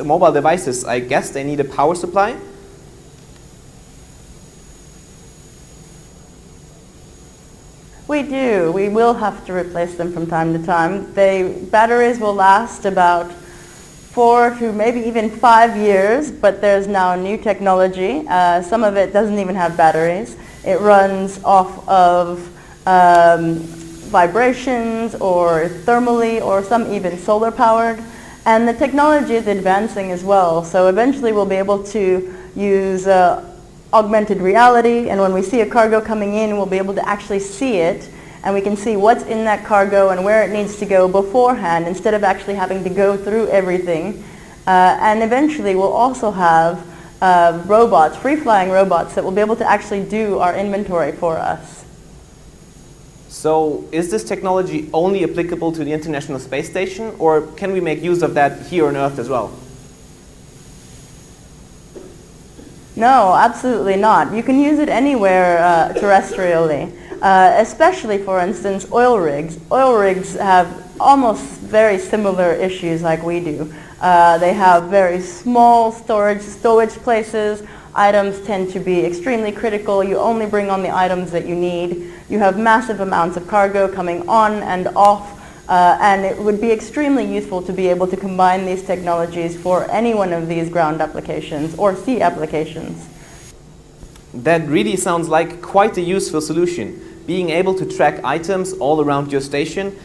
Speaker 2: mobile devices. I guess they need a power supply?
Speaker 12: We do. We will have to replace them from time to time. Batteries will last about 4 to maybe even 5 years, but there's now new technology. Some of it doesn't even have batteries. It runs off of vibrations or thermally, or some even solar powered. And the technology is advancing as well. So eventually we'll be able to use augmented reality, and when we see a cargo coming in, we'll be able to actually see it. and we can see what's in that cargo and where it needs to go beforehand instead of actually having to go through everything. And eventually we'll also have robots, free-flying robots, that will be able to actually do our inventory for us.
Speaker 2: So is this technology only applicable to the International Space Station, or can we make use of that here on Earth as well?
Speaker 12: No, absolutely not. You can use it anywhere terrestrially, especially, for instance, oil rigs. Oil rigs have almost very similar issues like we do. They have very small storage places. Items tend to be extremely critical. You only bring on the items that you need. You have massive amounts of cargo coming on and off, and it would be extremely useful to be able to combine these technologies for any one of these ground applications or sea applications.
Speaker 2: That really sounds like quite a useful solution. Being able to track items all around your station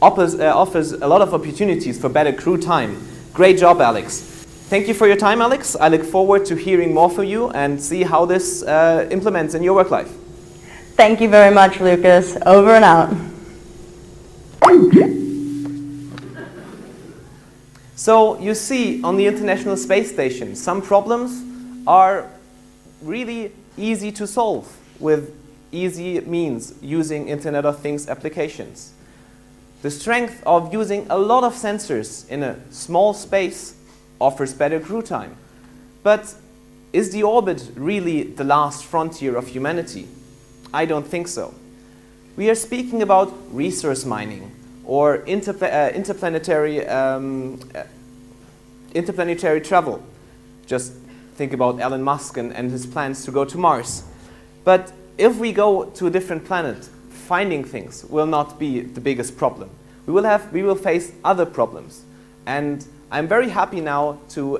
Speaker 2: offers a lot of opportunities for better crew time. Great job, Alex. Thank you for your time, Alex. I look forward to hearing more from you and see how this implements in your work life.
Speaker 12: Thank you very much, Lucas. Over and out.
Speaker 2: So you see, on the International Space Station, some problems are really easy to solve with easy means using Internet of Things applications. The strength of using a lot of sensors in a small space offers better crew time. But is the orbit really the last frontier of humanity? I don't think so. We are speaking about resource mining or interplanetary travel. Just think about Elon Musk and his plans to go to Mars. But if we go to a different planet, finding things will not be the biggest problem. We will face other problems. And I'm very happy now to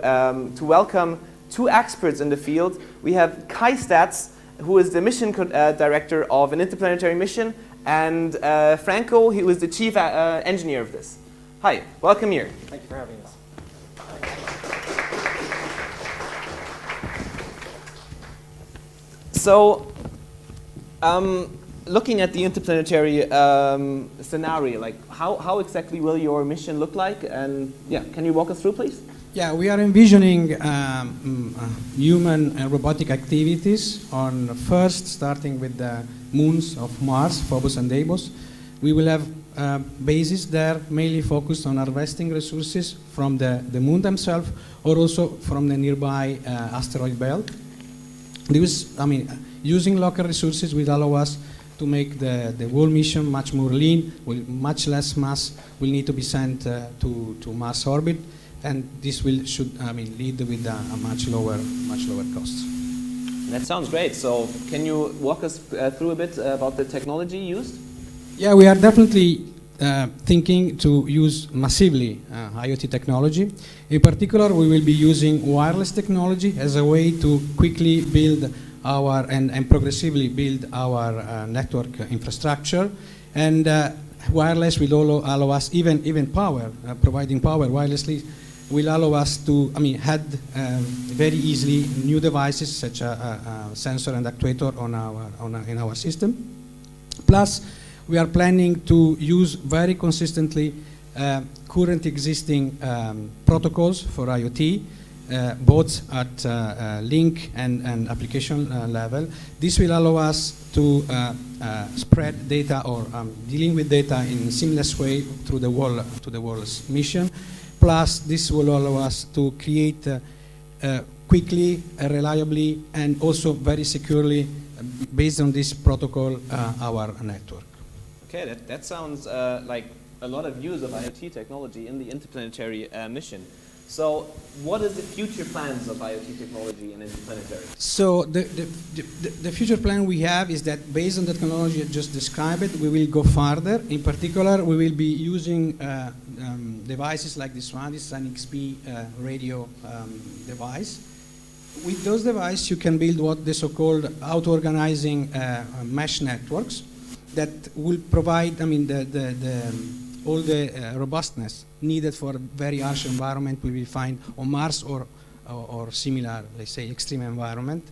Speaker 2: welcome two experts in the field. We have Kai Statz, who is the mission director of an interplanetary mission, and Franco, who is the chief engineer of this. Hi, welcome here.
Speaker 13: Thank you for having us.
Speaker 2: So, looking at the interplanetary scenario, like how exactly will your mission look like? And yeah, can you walk us through, please?
Speaker 14: Yeah, we are envisioning human and robotic activities on first starting with the moons of Mars, Phobos and Deimos. We will have bases there mainly focused on harvesting resources from the moon themselves or also from the nearby asteroid belt. Using local resources will allow us to make the whole mission much more lean, much less mass will need to be sent to Mars orbit, and this should lead with a much lower costs.
Speaker 2: That sounds great. So can you walk us through a bit about the technology used?
Speaker 14: Yeah, we are definitely thinking to use massively IoT technology. In particular, we will be using wireless technology as a way to quickly build and progressively build our network infrastructure. And wireless will allow us, even power, providing power wirelessly, will allow us to add very easily new devices such as a sensor and actuator in our system. Plus, we are planning to use very consistently current existing protocols for IoT, both at link and application level. This will allow us to spread data or dealing with data in a seamless way through the whole mission. Plus, this will allow us to create quickly, reliably, and also very securely, based on this protocol, our network.
Speaker 2: Okay, that sounds like a lot of use of IoT technology in the interplanetary mission. So what is the future plans of IoT technology in interplanetary?
Speaker 14: So the future plan we have is that based on the technology I just described, we will go further. In particular, we will be using devices like this one. This is an XP radio device. With those devices, you can build what the so-called auto-organizing mesh networks that will provide, all the robustness needed for a very harsh environment we will find on Mars or similar, let's say, extreme environment.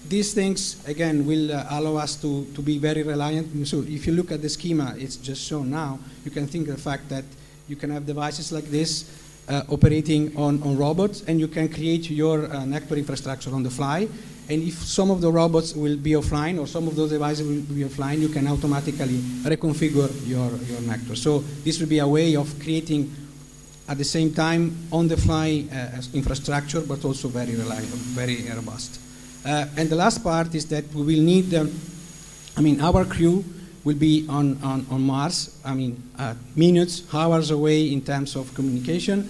Speaker 14: these things, again, will allow us to be very reliant. So if you look at the schema, it's just shown now, you can think of the fact that you can have devices like this operating on robots, and you can create your network infrastructure on the fly. And if some of the robots will be offline or some of those devices will be offline, you can automatically reconfigure your network. So this will be a way of creating, at the same time, on-the-fly infrastructure, but also very reliable, very robust. And the last part is that we will need, our crew will be on Mars, minutes, hours away in terms of communication.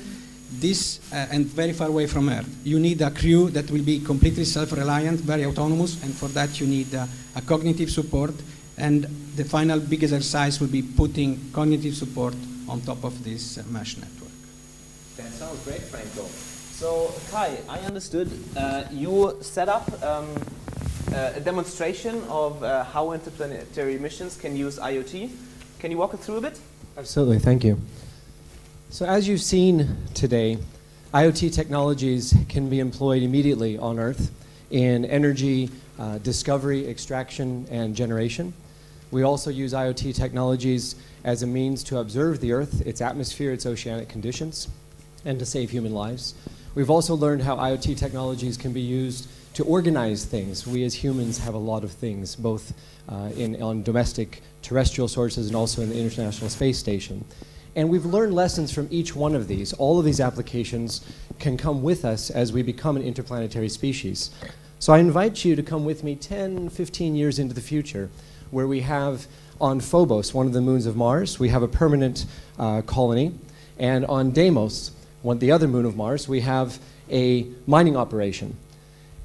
Speaker 14: This and very far away from Earth. You need a crew that will be completely self-reliant, very autonomous, and for that you need a cognitive support. And the final big exercise will be putting cognitive support on top of this mesh network.
Speaker 2: That sounds great, Franco. So, Kai, I understood you set up a demonstration of how interplanetary missions can use IoT. Can you walk us through a bit?
Speaker 13: Absolutely, thank you. So as you've seen today, IoT technologies can be employed immediately on Earth in energy discovery, extraction, and generation. We also use IoT technologies as a means to observe the Earth, its atmosphere, its oceanic conditions, and to save human lives. We've also learned how IoT technologies can be used to organize things. We as humans have a lot of things, both on domestic terrestrial sources and also in the International Space Station. And we've learned lessons from each one of these. All of these applications can come with us as we become an interplanetary species. So I invite you to come with me 10, 15 years into the future, where we have on Phobos, one of the moons of Mars, we have a permanent colony. And on Deimos, the other moon of Mars, we have a mining operation.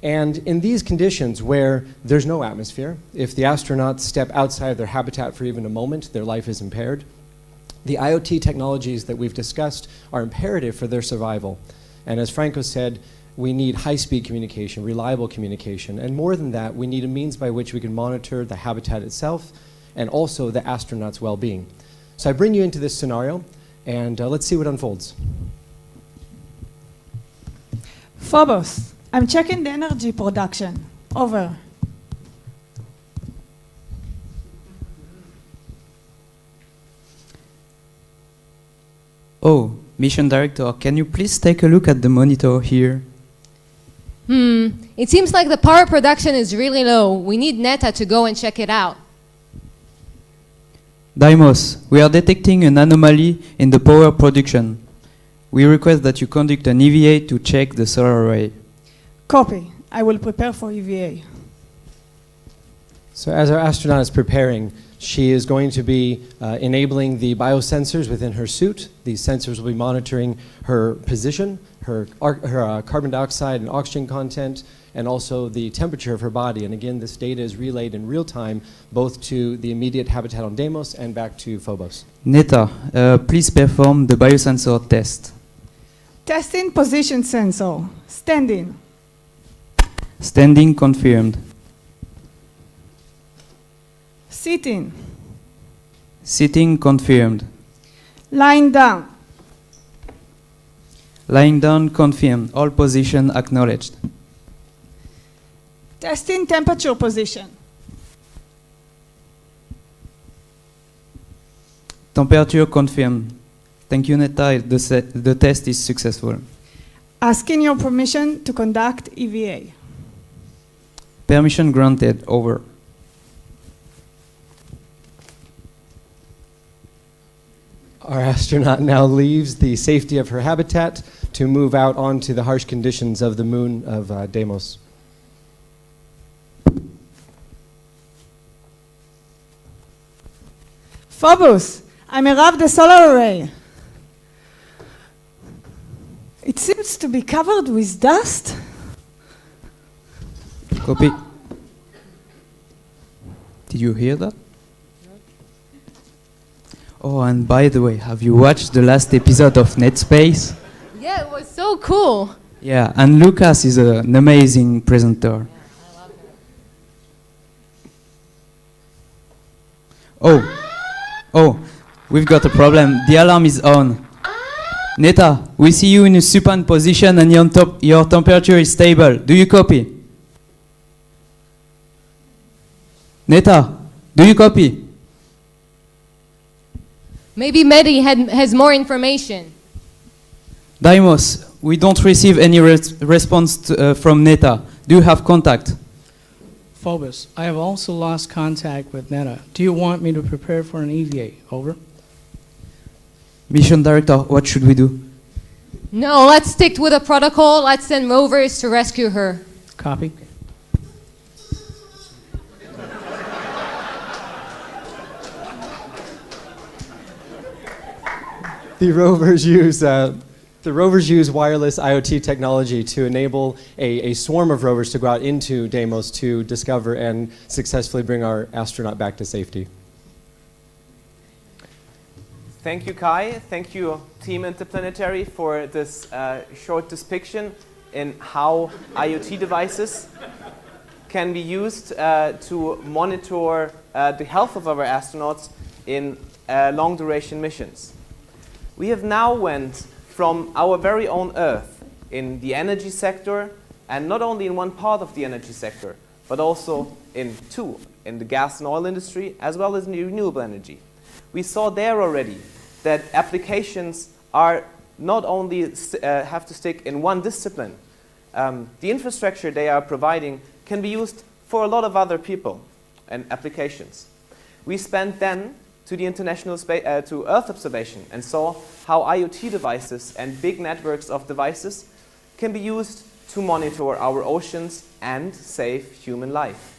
Speaker 13: And in these conditions where there's no atmosphere, if the astronauts step outside of their habitat for even a moment, their life is impaired. The IoT technologies that we've discussed are imperative for their survival. And as Franco said, we need high-speed communication, reliable communication, and more than that, we need a means by which we can monitor the habitat itself and also the astronauts' well-being. So I bring you into this scenario, and let's see what unfolds.
Speaker 15: Phobos, I'm checking the energy production. Over.
Speaker 16: Oh, Mission Director, can you please take a look at the monitor here?
Speaker 17: It seems like the power production is really low. We need Neta to go and check it out.
Speaker 16: Deimos, we are detecting an anomaly in the power production. We request that you conduct an EVA to check the solar array.
Speaker 15: Copy. I will prepare for EVA.
Speaker 13: So as our astronaut is preparing, she is going to be enabling the biosensors within her suit. These sensors will be monitoring her position, her carbon dioxide and oxygen content, and also the temperature of her body. And again, this data is relayed in real time, both to the immediate habitat on Deimos and back to Phobos.
Speaker 16: Neta, please perform the biosensor test.
Speaker 15: Testing position sensor. Standing.
Speaker 16: Standing confirmed.
Speaker 15: Sitting.
Speaker 16: Sitting confirmed.
Speaker 15: Lying down.
Speaker 16: Lying down confirmed. All position acknowledged.
Speaker 15: Testing temperature position.
Speaker 16: Temperature confirmed. Thank you, Neta. The test is successful.
Speaker 15: Asking your permission to conduct EVA.
Speaker 16: Permission granted. Over.
Speaker 13: Our astronaut now leaves the safety of her habitat to move out onto the harsh conditions of the moon of Deimos.
Speaker 15: Phobos, I'm around the solar array. It seems to be covered with dust.
Speaker 16: Copy. Did you hear that? Oh, and by the way, have you watched the last episode of NetSpace?
Speaker 17: Yeah, it was so cool.
Speaker 16: Yeah, and Lucas is an amazing presenter.
Speaker 17: Yeah, I love her.
Speaker 16: Oh, we've got a problem. The alarm is on. Neta, we see you in a supine position and your temperature is stable. Do you copy? Neta, do you copy?
Speaker 17: Maybe Mehdi has more information.
Speaker 16: Daimos, we don't receive any response from Neta. Do you have contact?
Speaker 18: Phobos, I have also lost contact with Neta. Do you want me to prepare for an EVA? Over.
Speaker 16: Mission Director, what should we do?
Speaker 17: No, let's stick with the protocol. Let's send rovers to rescue her.
Speaker 18: Copy.
Speaker 13: The rovers use wireless IoT technology to enable a swarm of rovers to go out into Deimos to discover and successfully bring our astronaut back to safety.
Speaker 2: Thank you, Kai. Thank you, Team Interplanetary, for this short depiction in how IoT devices can be used to monitor the health of our astronauts in long-duration missions. We have now went from our very own Earth in the energy sector, and not only in one part of the energy sector, but also in two, in the gas and oil industry, as well as in renewable energy. We saw there already that applications are not only have to stick in one discipline. The infrastructure they are providing can be used for a lot of other people and applications. We spent then to the international to Earth observation and saw how IoT devices and big networks of devices can be used to monitor our oceans and save human life.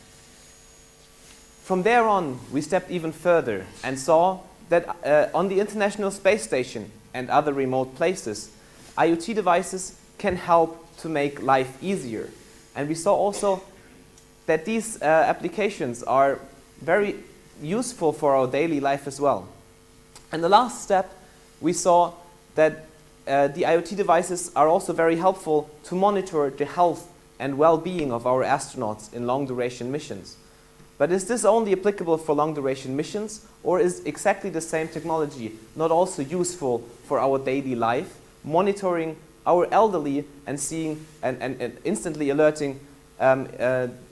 Speaker 2: From there on, we stepped even further and saw that on the International Space Station and other remote places, IoT devices can help to make life easier. And we saw also that these applications are very useful for our daily life as well. And the last step, we saw that the IoT devices are also very helpful to monitor the health and well-being of our astronauts in long-duration missions. But is this only applicable for long-duration missions, or is exactly the same technology not also useful for our daily life, monitoring our elderly and seeing and instantly alerting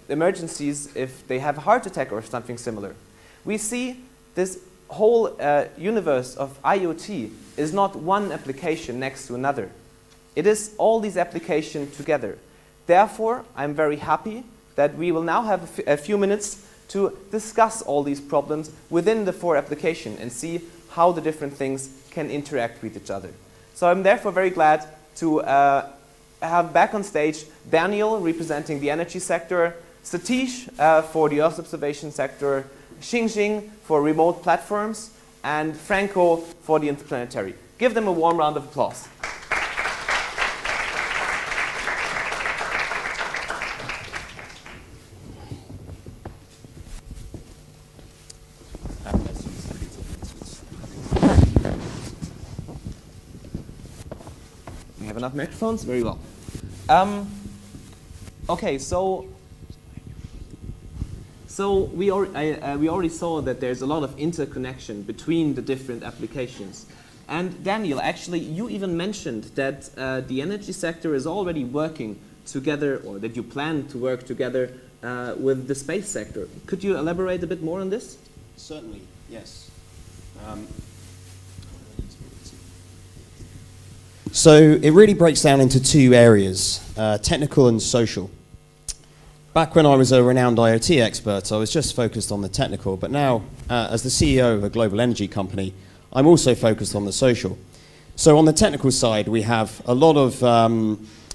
Speaker 2: emergencies if they have a heart attack or something similar? We see this whole universe of IoT is not one application next to another. It is all these applications together. Therefore, I'm very happy that we will now have a few minutes to discuss all these problems within the 4 applications and see how the different things can interact with each other. So I'm therefore very glad to have back on stage Daniel representing the energy sector, Satish for the Earth observation sector, Xingjing for remote platforms, and Franco for the Interplanetary. Give them a warm round of applause. We have enough microphones? Very well. Okay, so we already saw that there's a lot of interconnection between the different applications. And Daniel, actually, you even mentioned that the energy sector is already working together, or that you plan to work together with the space sector. Could you elaborate a bit more on this?
Speaker 6: Certainly, yes. So it really breaks down into 2 areas, technical and social. Back when I was a renowned IoT expert, I was just focused on the technical, but now, as the CEO of a global energy company, I'm also focused on the social. So on the technical side, we have a lot of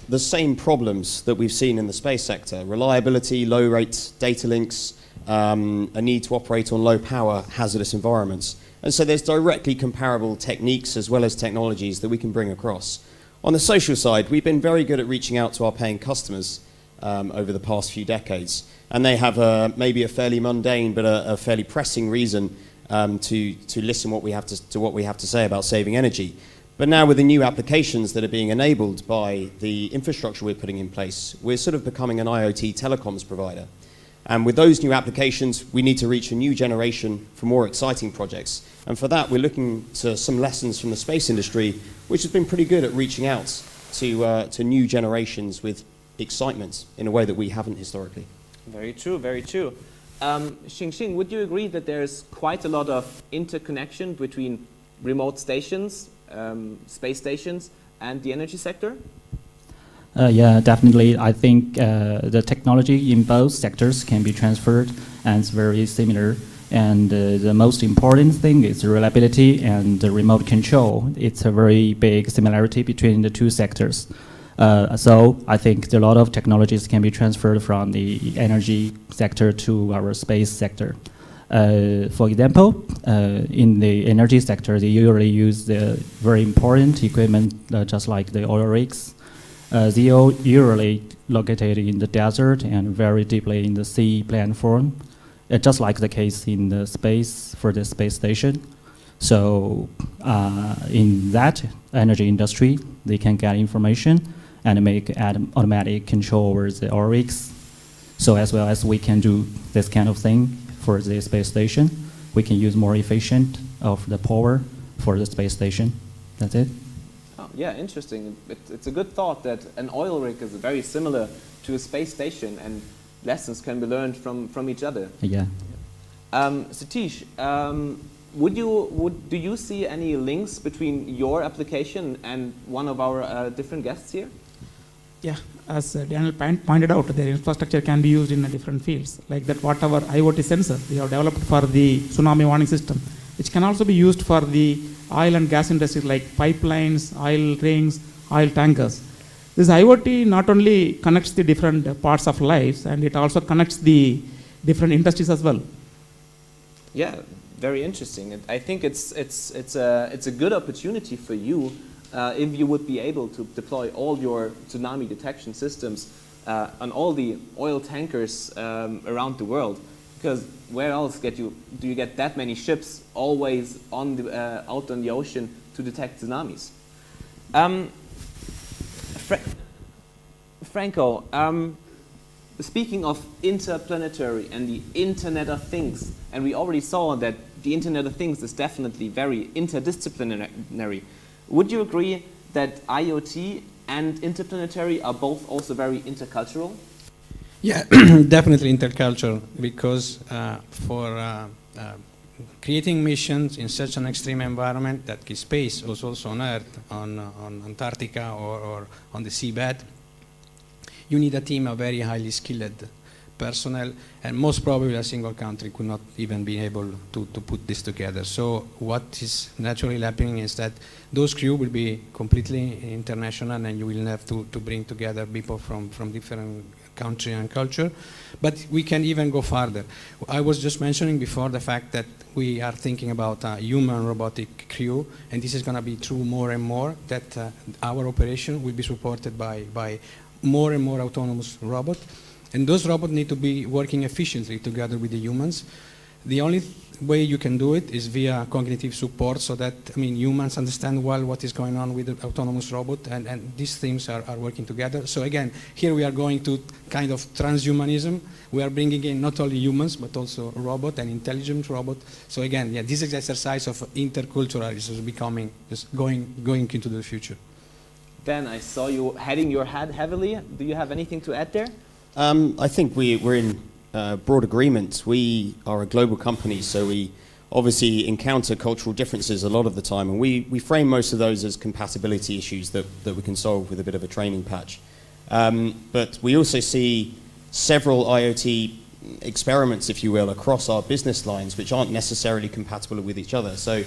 Speaker 6: the same problems that we've seen in the space sector: reliability, low rate data links, a need to operate on low power, hazardous environments. And so there's directly comparable techniques as well as technologies that we can bring across. On the social side, we've been very good at reaching out to our paying customers over the past few decades. And they have maybe a fairly mundane but a fairly pressing reason to listen to what we have to say about saving energy. But now with the new applications that are being enabled by the infrastructure we're putting in place, we're sort of becoming an IoT telecoms provider. And with those new applications, we need to reach a new generation for more exciting projects. And for that, we're looking to some lessons from the space industry, which has been pretty good at reaching out to new generations with excitement in a way that we haven't historically.
Speaker 2: Very true, very true. Xingxing, would you agree that there's quite a lot of interconnection between remote stations, space stations, and the energy sector?
Speaker 19: Yeah, definitely. I think the technology in both sectors can be transferred, and it's very similar. And the most important thing is reliability and the remote control. It's a very big similarity between the two sectors. So I think a lot of technologies can be transferred from the energy sector to our space sector. For example, in the energy sector, they usually use the very important equipment, just like the oil rigs. They are usually located in the desert and very deeply in the sea platform, just like the case in the space for the space station. So in that energy industry, they can get information and make automatic control over the oil rigs. So as well as we can do this kind of thing for the space station, we can use more efficient of the power for the space station. That's it.
Speaker 2: Oh, yeah, interesting. It's a good thought that an oil rig is very similar to a space station, and lessons can be learned from each other.
Speaker 19: Yeah.
Speaker 2: Satish, do you see any links between your application and one of our different guests here?
Speaker 9: Yeah, as Daniel pointed out, their infrastructure can be used in different fields, like that whatever IoT sensor we have developed for the tsunami warning system, which can also be used for the oil and gas industries like pipelines, oil rings, oil tankers. This IoT not only connects the different parts of life, and it also connects the different industries as well.
Speaker 2: Yeah, very interesting. I think it's a good opportunity for you if you would be able to deploy all your tsunami detection systems on all the oil tankers around the world. Because where else do you get that many ships always out on the ocean to detect tsunamis? Franco, speaking of interplanetary and the Internet of Things, and we already saw that the Internet of Things is definitely very interdisciplinary. Would you agree that IoT and interplanetary are both also very intercultural?
Speaker 14: Yeah, definitely intercultural, because for creating missions in such an extreme environment that is space, also on Earth, on Antarctica or on the seabed, you need a team of very highly skilled personnel, and most probably a single country could not even be able to put this together. So what is naturally happening is that those crew will be completely international, and you will have to bring together people from different country and culture. But we can even go farther. I was just mentioning before the fact that we are thinking about a human robotic crew, and this is going to be true more and more, that our operation will be supported by more and more autonomous robots. And those robots need to be working efficiently together with the humans. The only way you can do it is via cognitive support, so that, humans understand well what is going on with the autonomous robot, and these things are working together. So again, here we are going to kind of transhumanism. We are bringing in not only humans, but also robot and intelligent robot. So again, yeah, this exercise of interculturalism is becoming, just going into the future.
Speaker 2: Dan, I saw you heading your hat heavily. Do you have anything to add there?
Speaker 6: I think we're in broad agreement. We are a global company, so we obviously encounter cultural differences a lot of the time, and we frame most of those as compatibility issues that we can solve with a bit of a training patch. But we also see several IoT experiments, if you will, across our business lines, which aren't necessarily compatible with each other. So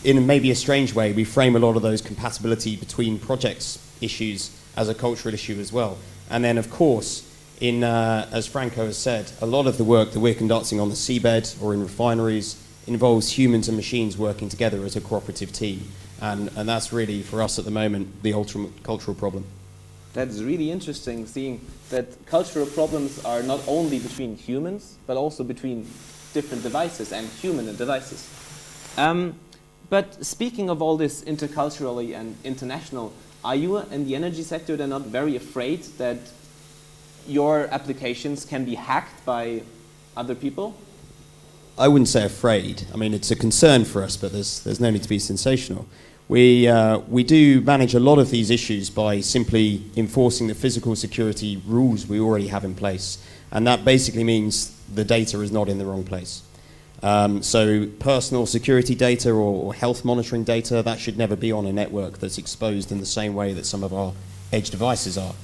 Speaker 6: in maybe a strange way, we frame a lot of those compatibility between projects issues as a cultural issue as well. And then, of course, as Franco has said, a lot of the work that we're conducting on the seabed or in refineries involves humans and machines working together as a cooperative team. And that's really, for us at the moment, the ultimate cultural problem.
Speaker 2: That's really interesting, seeing that cultural problems are not only between humans, but also between different devices and human and devices. But speaking of all this interculturally and international, are you in the energy sector then not very afraid that your applications can be hacked by other people?
Speaker 6: I wouldn't say afraid. I mean, it's a concern for us, but there's no need to be sensational. We do manage a lot of these issues by simply enforcing the physical security rules we already have in place. And that basically means the data is not in the wrong place. So personal security data or health monitoring data, that should never be on a network that's exposed in the same way that some of our edge devices are.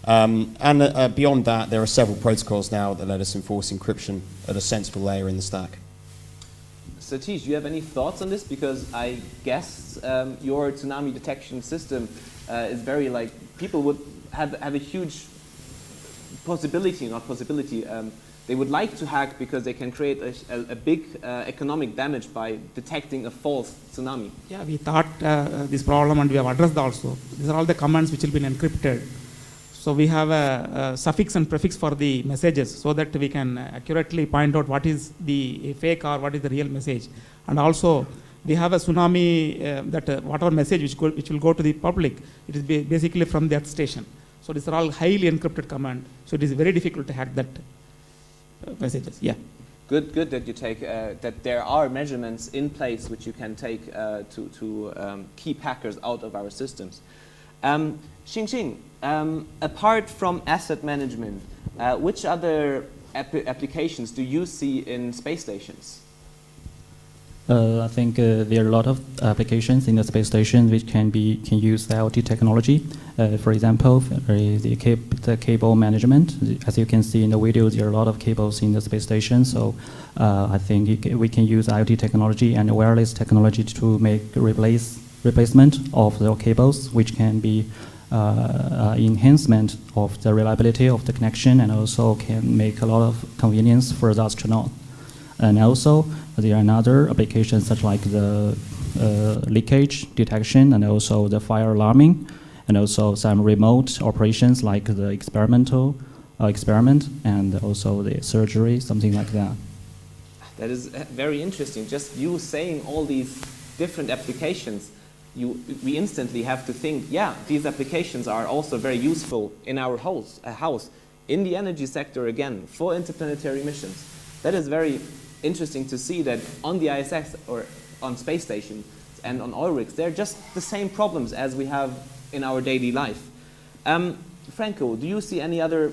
Speaker 6: And beyond that, there are several protocols now that let us enforce encryption at a sensible layer in the stack.
Speaker 2: Satish, do you have any thoughts on this? Because I guess your tsunami detection system is very like, people would have a huge possibility, not possibility, they would like to hack because they can create a big economic damage by detecting a false tsunami.
Speaker 9: Yeah, we thought this problem and we have addressed also. These are all the commands which will be encrypted. So we have a suffix and prefix for the messages so that we can accurately point out what is the fake or what is the real message. And also we have a tsunami that whatever message which will go to the public, it is basically from that station. So these are all highly encrypted command. So it is very difficult to hack that messages. Yeah.
Speaker 2: Good that you take that there are measurements in place which you can take to keep hackers out of our systems. Xingxing, apart from asset management, which other applications do you see in space stations?
Speaker 19: I think there are a lot of applications in the space station which can use the IoT technology. For example, the cable management. As you can see in the video, there are a lot of cables in the space station. So I think we can use IoT technology and wireless technology to make replacement of the cables, which can be enhancement of the reliability of the connection, and also can make a lot of convenience for the astronaut. And also, there are another applications such like the leakage detection, and also the fire alarming, and also some remote operations like the experiment, and also the surgery, something like that.
Speaker 2: That is very interesting. Just you saying all these different applications, we instantly have to think, yeah, these applications are also very useful in our house, in the energy sector again, for interplanetary missions. That is very interesting to see that on the ISS or on space station and on oil rigs, they're just the same problems as we have in our daily life. Franco, do you see any other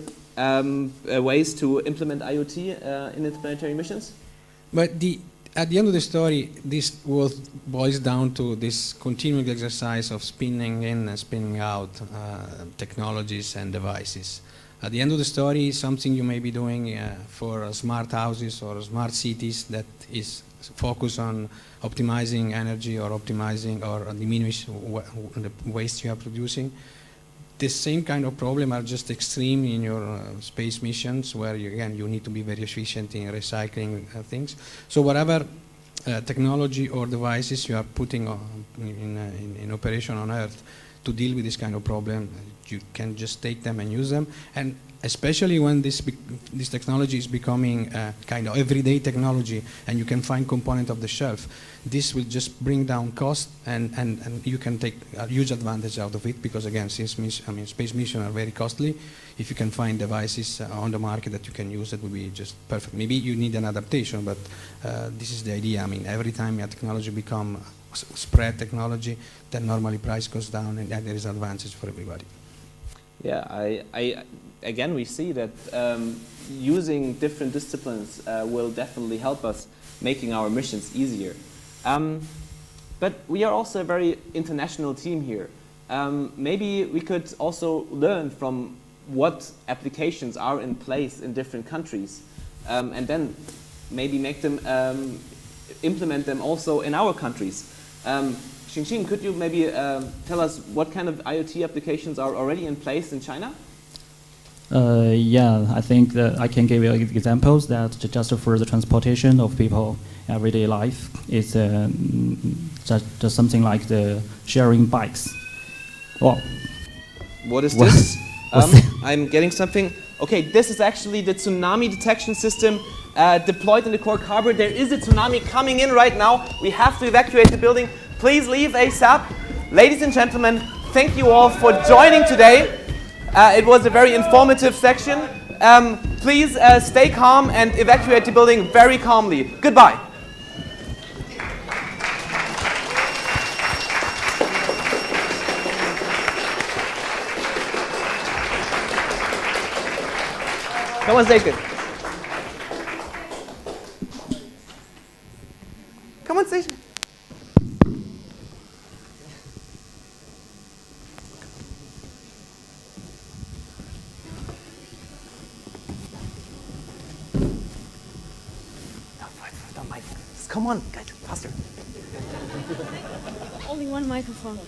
Speaker 2: ways to implement IoT in interplanetary missions?
Speaker 14: But at the end of the story, this boils down to this continuing exercise of spinning in and spinning out technologies and devices. At the end of the story, something you may be doing for smart houses or smart cities that is focused on optimizing energy or optimizing or diminish the waste you are producing. The same kind of problem are just extreme in your space missions, where you need to be very efficient in recycling things. So whatever technology or devices you are putting in operation on Earth to deal with this kind of problem, you can just take them and use them. And especially when this technology is becoming kind of everyday technology, and you can find component of the shelf, this will just bring down cost, and you can take a huge advantage out of it, because again, since space missions are very costly, if you can find devices on the market that you can use, that would be just perfect. Maybe you need an adaptation, but this is the idea. I mean, every time a technology become spread technology, then normally price goes down, and there is advantage for everybody.
Speaker 2: Yeah, again, we see that using different disciplines will definitely help us making our missions easier. But we are also a very international team here. Maybe we could also learn from what applications are in place in different countries, and then maybe make them implement them also in our countries. Xingxing, could you maybe tell us what kind of IoT applications are already in place in China?
Speaker 19: Yeah, I think that I can give you examples that just for the transportation of people everyday life, it's just something like the sharing bikes. Oh.
Speaker 2: What is this? I'm getting something. Okay, this is actually the tsunami detection system deployed in the Cork Harbor. There is a tsunami coming in right now. We have to evacuate the building. Please leave ASAP. Ladies and gentlemen, thank you all for joining today. It was a very informative section. Please stay calm and evacuate the building very calmly. Goodbye. Come on, take it. Come on stage. Come on, guys, faster.
Speaker 20: Only one microphone.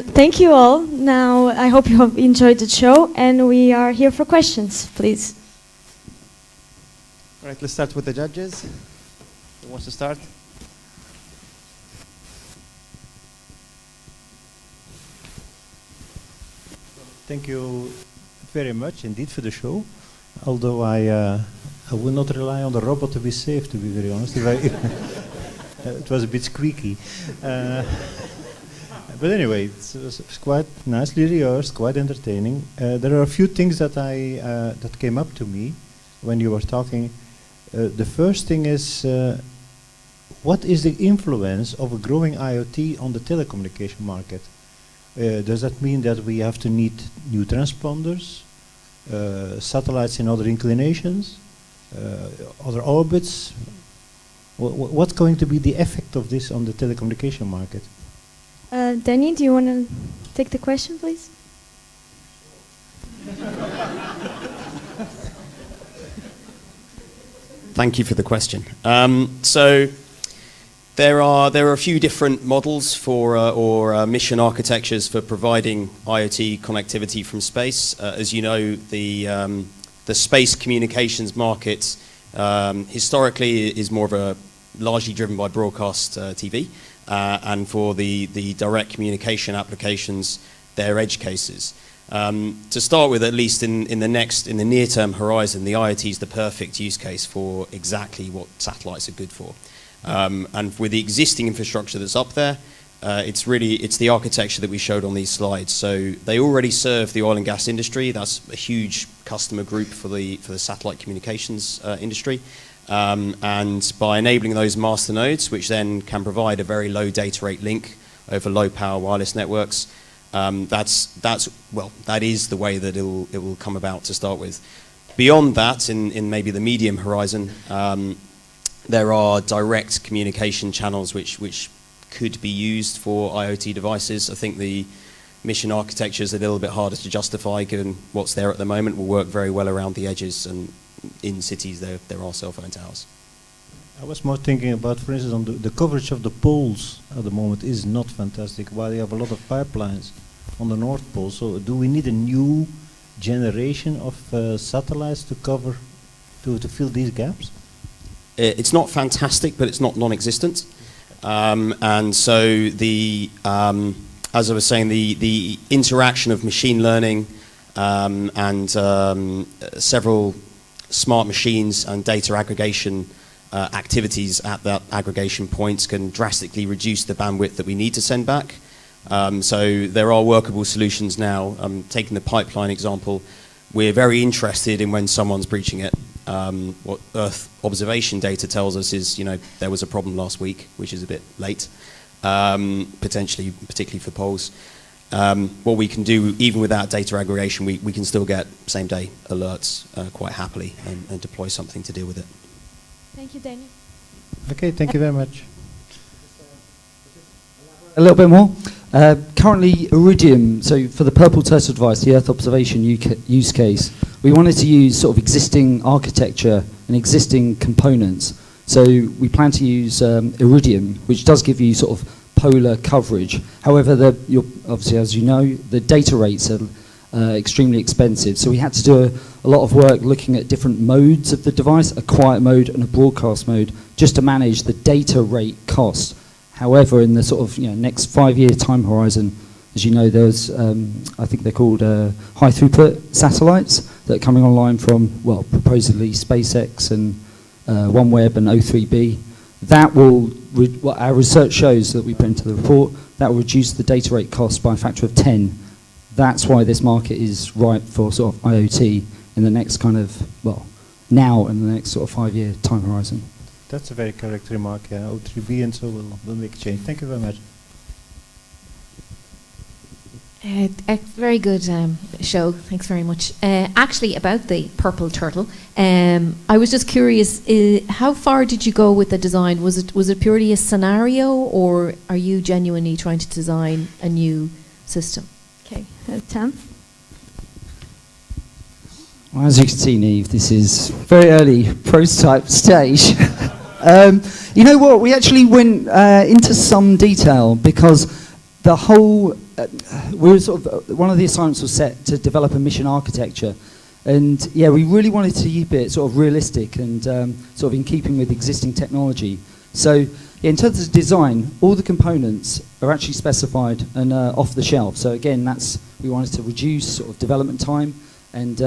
Speaker 20: Thank you all. Now, I hope you have enjoyed the show, and we are here for questions, please.
Speaker 1: All right, let's start with the judges. Who wants to start?
Speaker 21: Thank you very much indeed for the show. Although I will not rely on the robot to be safe, to be very honest. It was a bit squeaky. But anyway, it's quite nicely rehearsed, quite entertaining. There are a few things that that came up to me when you were talking. The first thing is, what is the influence of a growing IoT on the telecommunication market? Does that mean that we have to need new transponders, satellites in other inclinations, other orbits? What's going to be the effect of this on the telecommunication market?
Speaker 20: Danny, do you want to take the question, please?
Speaker 6: Thank you for the question. So there are a few different models for or mission architectures for providing IoT connectivity from space. As you know, the space communications market historically is more of a largely driven by broadcast TV. And for the direct communication applications, they're edge cases. To start with, at least in the near-term horizon, the IoT is the perfect use case for exactly what satellites are good for. And with the existing infrastructure that's up there, it's the architecture that we showed on these slides. So they already serve the oil and gas industry. That's a huge customer group for the satellite communications industry. And by enabling those master nodes, which then can provide a very low data rate link over low power wireless networks, that is the way that it will come about to start with. Beyond that, in maybe the medium horizon, there are direct communication channels which could be used for IoT devices. I think the mission architecture is a little bit harder to justify given what's there at the moment. Will work very well around the edges, and in cities there are cell phone towers.
Speaker 21: I was more thinking about, for instance, on the coverage of the poles at the moment is not fantastic, while you have a lot of pipelines on the North Pole. So do we need a new generation of satellites to cover, to fill these gaps?
Speaker 6: It's not fantastic, but it's not non-existent. And so as I was saying, the interaction of machine learning and several smart machines and data aggregation activities at that aggregation points can drastically reduce the bandwidth that we need to send back. So there are workable solutions now. Taking the pipeline example, we're very interested in when someone's breaching it. What Earth observation data tells us is, there was a problem last week, which is a bit late, potentially, particularly for poles. What we can do, even without data aggregation, we can still get same-day alerts quite happily and deploy something to deal with it.
Speaker 20: Thank you, Danny.
Speaker 21: Okay, thank you very much.
Speaker 11: A little bit more. Currently, Iridium, so for the Purple Turtle device, the Earth observation use case, we wanted to use sort of existing architecture and existing components. So we plan to use Iridium, which does give you sort of polar coverage. However, obviously, as you know, the data rates are extremely expensive. So we had to do a lot of work looking at different modes of the device, a quiet mode and a broadcast mode, just to manage the data rate cost. However, in the sort of next 5-year time horizon, as you know, there's I think they're called high throughput satellites that are coming online from, well, supposedly SpaceX and OneWeb and O3b. That will, what our research shows that we put into the report, that will reduce the data rate cost by a factor of 10. That's why this market is ripe for sort of IoT in the next kind of, well, now and the next sort of 5-year time horizon.
Speaker 21: That's a very correct remark. O3B and so will make a change. Thank you very much.
Speaker 3: Very good show. Thanks very much. Actually, about the purple turtle, I was just curious. How far did you go with the design? Was it purely a scenario, or are you genuinely trying to design a new system?
Speaker 20: Okay, Tam.
Speaker 11: Well, as you can see, Neve, this is very early prototype stage. You know what? We actually went into some detail because the whole we were sort of one of the assignments was set to develop a mission architecture, and yeah, we really wanted to keep it sort of realistic and sort of in keeping with existing technology. So yeah, in terms of design, all the components are actually specified and off the shelf. So again, we wanted to reduce sort of development time and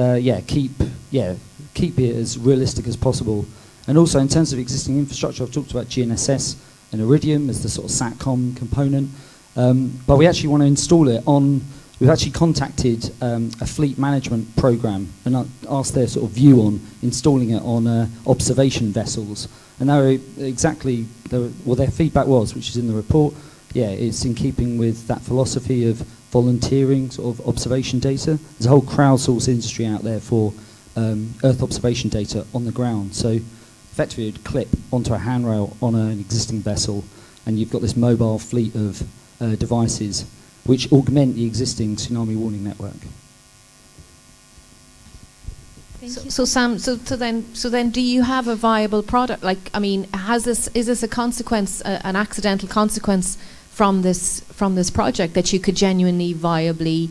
Speaker 11: keep it as realistic as possible. And also in terms of existing infrastructure, I've talked about GNSS and Iridium as the sort of SATCOM component. But we actually want to install it on, we've actually contacted a fleet management program and asked their sort of view on installing it on observation vessels. And their feedback was, which is in the report, yeah, it's in keeping with that philosophy of volunteering sort of observation data. There's a whole crowdsourced industry out there for Earth observation data on the ground. So effectively you'd clip onto a handrail on an existing vessel, and you've got this mobile fleet of devices which augment the existing tsunami warning network.
Speaker 3: So Sam, so then, do you have a viable product? Like, I mean, is this a consequence, an accidental consequence from this project that you could genuinely, viably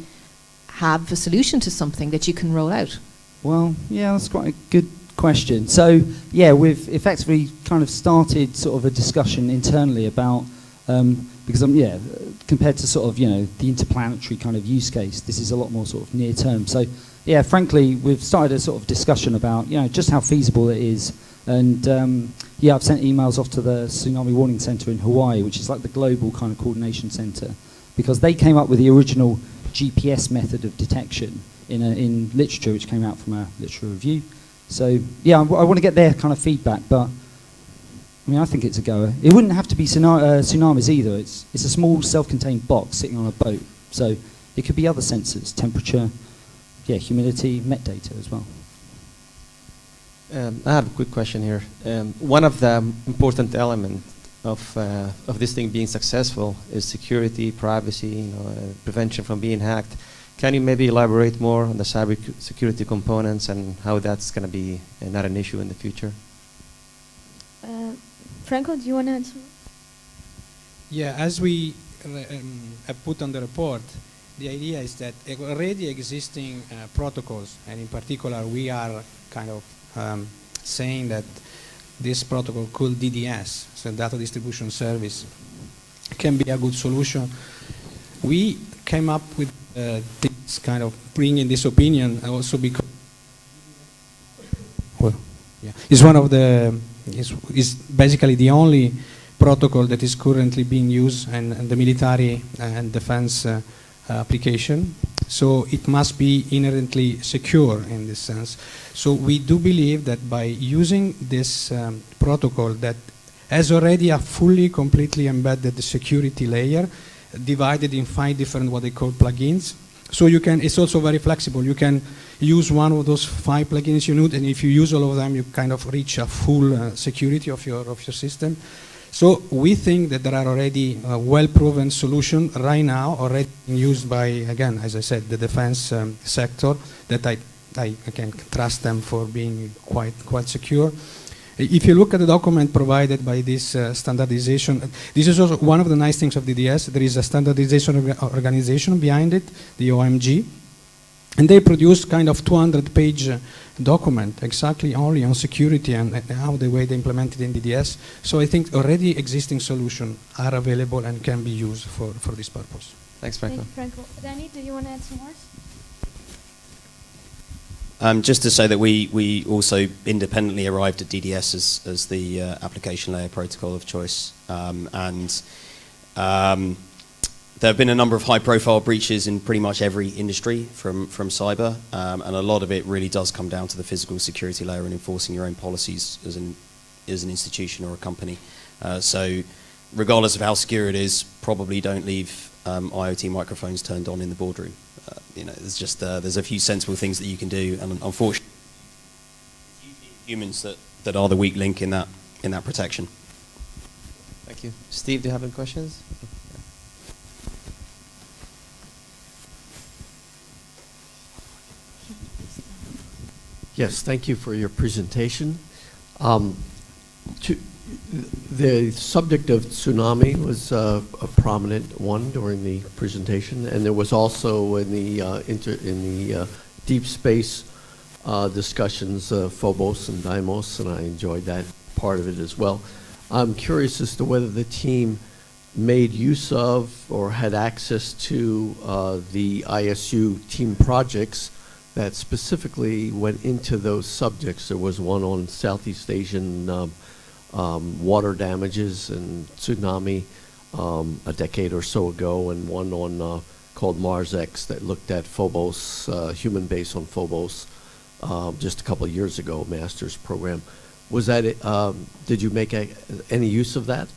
Speaker 3: have a solution to something that you can roll out?
Speaker 11: Well, yeah, that's quite a good question. So yeah, we've effectively kind of started sort of a discussion internally about because compared to sort of the interplanetary kind of use case, this is a lot more sort of near term. So yeah, frankly, we've started a sort of discussion about just how feasible it is, and I've sent emails off to the Tsunami Warning Center in Hawaii, which is like the global kind of coordination center, because they came up with the original GPS method of detection in literature, which came out from a literature review. So yeah, I want to get their kind of feedback, but I mean, I think it's a goer. It wouldn't have to be tsunamis either. It's a small self-contained box sitting on a boat. So it could be other sensors, temperature, humidity, metadata as well.
Speaker 1: I have a quick question here. One of the important elements of this thing being successful is security, privacy, prevention from being hacked. Can you maybe elaborate more on the cyber security components and how that's going to be not an issue in the future?
Speaker 20: Franco, do you want to answer?
Speaker 14: Yeah, as we have put on the report, the idea is that already existing protocols, and in particular we are kind of saying that this protocol called DDS, so Data Distribution Service, can be a good solution. We came up with this kind of bringing this opinion also because it's one of the is basically the only protocol that is currently being used in the military and defense application. So it must be inherently secure in this sense. So we do believe that by using this protocol that has already a fully, completely embedded security layer divided in 5 different what they call plugins. So you can, it's also very flexible. You can use one of those 5 plugins you need, and if you use all of them, you kind of reach a full security of your system. So we think that there are already well-proven solutions right now, already used by, again, as I said, the defense sector, that I can trust them for being quite secure. If you look at the document provided by this standardization, this is also one of the nice things of DDS. There is a standardization organization behind it, the OMG, and they produced kind of 200-page document exactly only on security and how the way they implemented in DDS. So I think already existing solutions are available and can be used for this purpose.
Speaker 1: Thanks, Franco.
Speaker 20: Thank you, Franco. Danny, do you want to add some more?
Speaker 6: Just to say that we also independently arrived at DDS as the application layer protocol of choice. There have been a number of high-profile breaches in pretty much every industry from cyber, and a lot of it really does come down to the physical security layer and enforcing your own policies as an institution or a company. So regardless of how secure it is, probably don't leave IoT microphones turned on in the boardroom. There's just there's a few sensible things that you can do, and unfortunately, humans that are the weak link in that protection.
Speaker 1: Thank you. Steve, do you have any questions?
Speaker 4: Yes, thank you for your presentation. The subject of tsunami was a prominent one during the presentation, and there was also in the deep space discussions Phobos and Deimos, and I enjoyed that part of it as well. I'm curious as to whether the team made use of or had access to the ISU team projects that specifically went into those subjects. There was one on Southeast Asian water damages and tsunami a decade or so ago, and one on called Mars X that looked at Phobos, human base on Phobos, just a couple of years ago, master's program. Was that it? Did you make any use of that?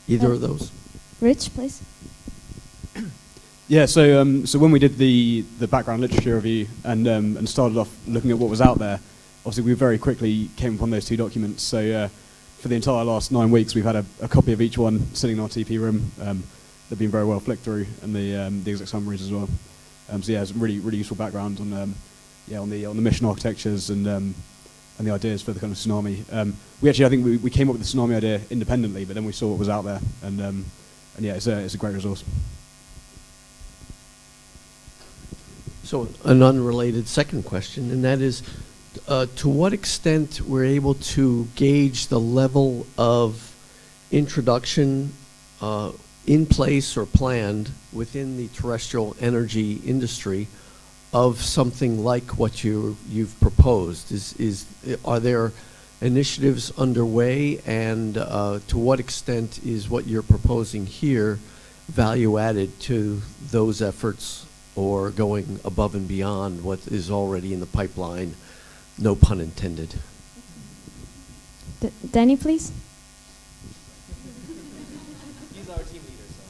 Speaker 4: Either of those?
Speaker 20: Rich, please.
Speaker 22: Yeah, so when we did the background literature review and started off looking at what was out there, obviously we very quickly came upon those two documents. So for the entire last 9 weeks, we've had a copy of each one sitting in our TP room. They've been very well flicked through, and the exec summaries as well. So yeah, it's really useful background on on the mission architectures and the ideas for the kind of tsunami. I think we came up with the tsunami idea independently, but then we saw what was out there, and yeah, it's a great resource.
Speaker 4: So an unrelated second question, and that is, to what extent we're able to gauge the level of introduction in place or planned within the terrestrial energy industry of something like what you've proposed? Are there initiatives underway, and to what extent is what you're proposing here value added to those efforts, or going above and beyond what is already in the pipeline, no pun intended?
Speaker 20: Danny, please.
Speaker 1: He's our team leader, so.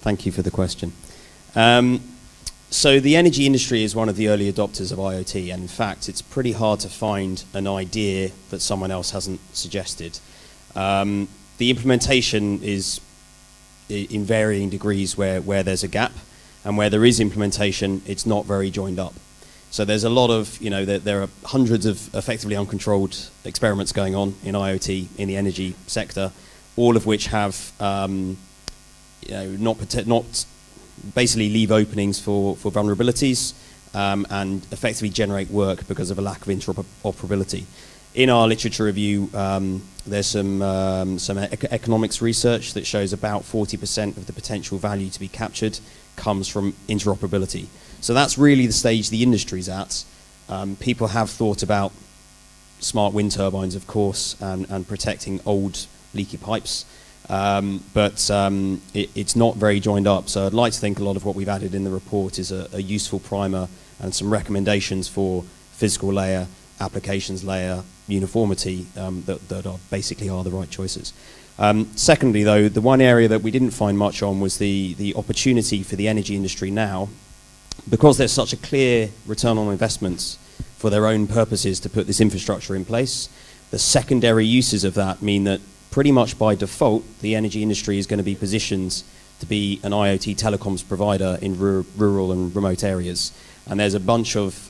Speaker 6: Thank you for the question. So the energy industry is one of the early adopters of IoT, and in fact, it's pretty hard to find an idea that someone else hasn't suggested. The implementation is in varying degrees where there's a gap, and where there is implementation, it's not very joined up. So there's a lot of, there are hundreds of effectively uncontrolled experiments going on in IoT in the energy sector, all of which have, not basically leave openings for vulnerabilities and effectively generate work because of a lack of interoperability. In our literature review, there's some economics research that shows about 40% of the potential value to be captured comes from interoperability. So that's really the stage the industry's at. People have thought about smart wind turbines, of course, and protecting old leaky pipes, but it's not very joined up. So I'd like to think a lot of what we've added in the report is a useful primer and some recommendations for physical layer, applications layer, uniformity that are basically are the right choices. Secondly, though, the one area that we didn't find much on was the opportunity for the energy industry now, because there's such a clear return on investments for their own purposes to put this infrastructure in place. The secondary uses of that mean that pretty much by default, the energy industry is going to be positioned to be an IoT telecoms provider in rural and remote areas. And there's a bunch of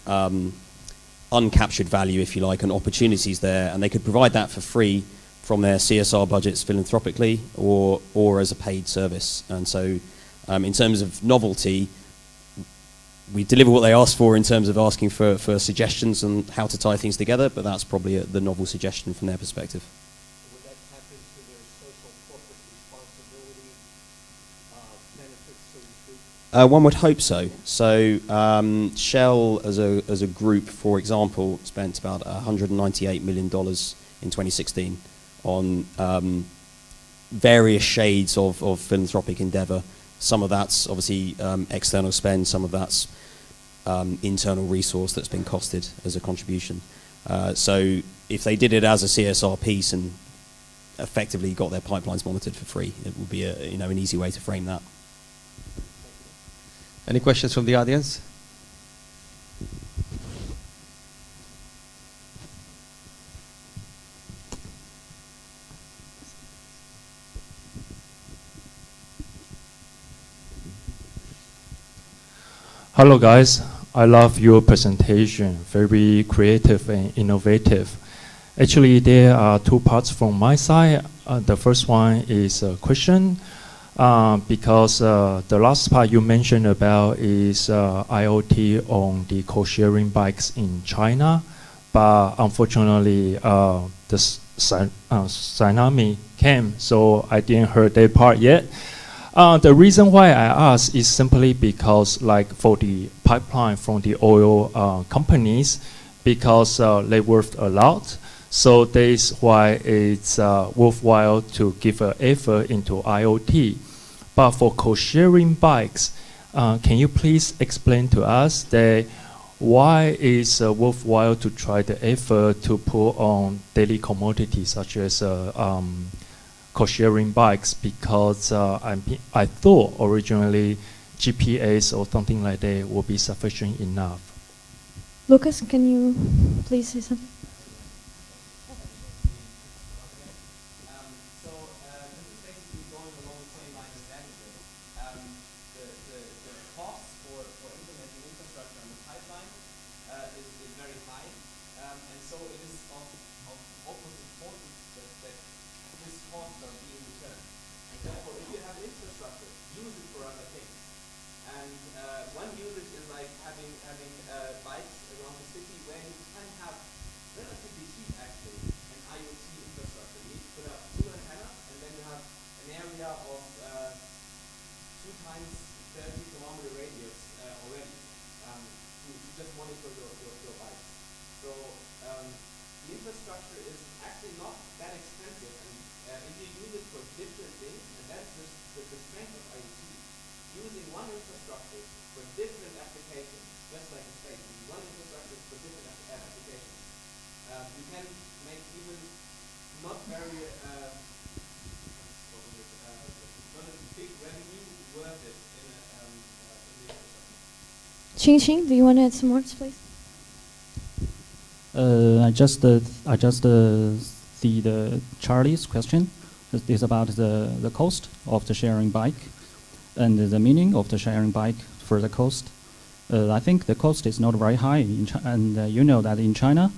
Speaker 6: uncaptured value, if you like, and opportunities there, and they could provide that for free from their CSR budgets philanthropically or as a paid service. And so in terms of novelty, we deliver what they ask for in terms of asking for suggestions on how to tie things together, but that's probably the novel suggestion from their perspective.
Speaker 4: Would that tap into their social corporate responsibility benefits, so to speak?
Speaker 6: One would hope so. So Shell, as a group, for example, spent about $198 million in 2016 on various shades of philanthropic endeavour. Some of that's obviously external spend, some of that's internal resource that's been costed as a contribution. So if they did it as a CSR piece and effectively got their pipelines monitored for free, it would be an easy way to frame that.
Speaker 1: Any questions from the audience?
Speaker 5: Hello guys, I love your presentation, very creative and innovative. Actually, there are two parts from my side. The first one is a question, because the last part you mentioned about is IoT on the co-sharing bikes in China, but unfortunately the tsunami came, so I didn't hear that part yet. The reason why I ask is simply because, like for the pipeline from the oil companies, because they worth a lot, so that's why it's worthwhile to give an effort into IoT. But for co-sharing bikes, can you please explain to us that why it's worthwhile to try the effort to put on daily commodities such as co-sharing bikes? Because I thought originally GPS or something like that would be sufficient enough.
Speaker 20: Lucas, can you please say something? Ching, do you want to add some words, please?
Speaker 19: I just see the Charlie's question. It's about the cost of the sharing bike and the meaning of the sharing bike for the cost. I think the cost is not very high, and you know that in China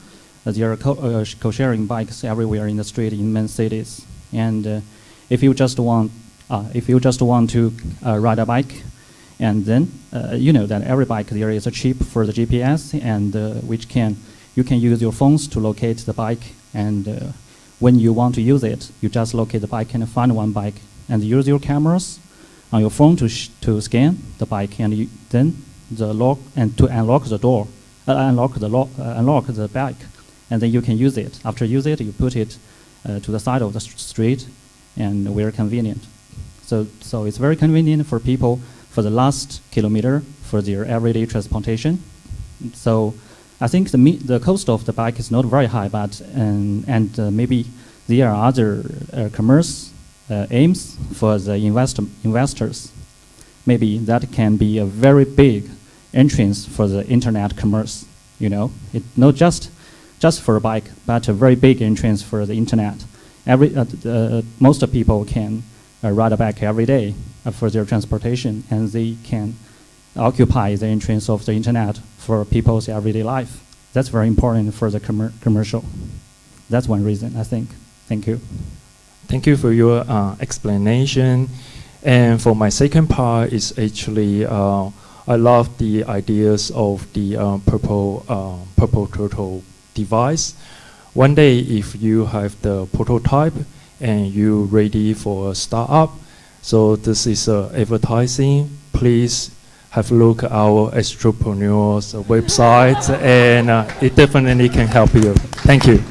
Speaker 19: there are co-sharing bikes everywhere in the street in main cities. And if you just want to ride a bike, and then you know that every bike there is a chip for the GPS, and you can use your phones to locate the bike, and when you want to use it, you just locate the bike and find one bike, and use your cameras on your phone to scan the bike, and then the lock, and to unlock the door, unlock the bike, and then you can use it. After use it, you put it to the side of the street, and very convenient. So it's very convenient for people for the last kilometer for their everyday transportation. So I think the cost of the bike is not very high, but maybe there are other commerce aims for the investors. Maybe that can be a very big entrance for the internet commerce. You know, it not just for a bike, but a very big entrance for the internet. Most people can ride a bike every day for their transportation, and they can occupy the entrance of the internet for people's everyday life. That's very important for the commercial. That's one reason, I think. Thank you.
Speaker 5: Thank you for your explanation. And for my second part is actually I love the ideas of the purple turtle device. One day, if you have the prototype and you're ready for a startup, so this is advertising. Please have a look at our entrepreneurs website, and it definitely can help you. Thank you.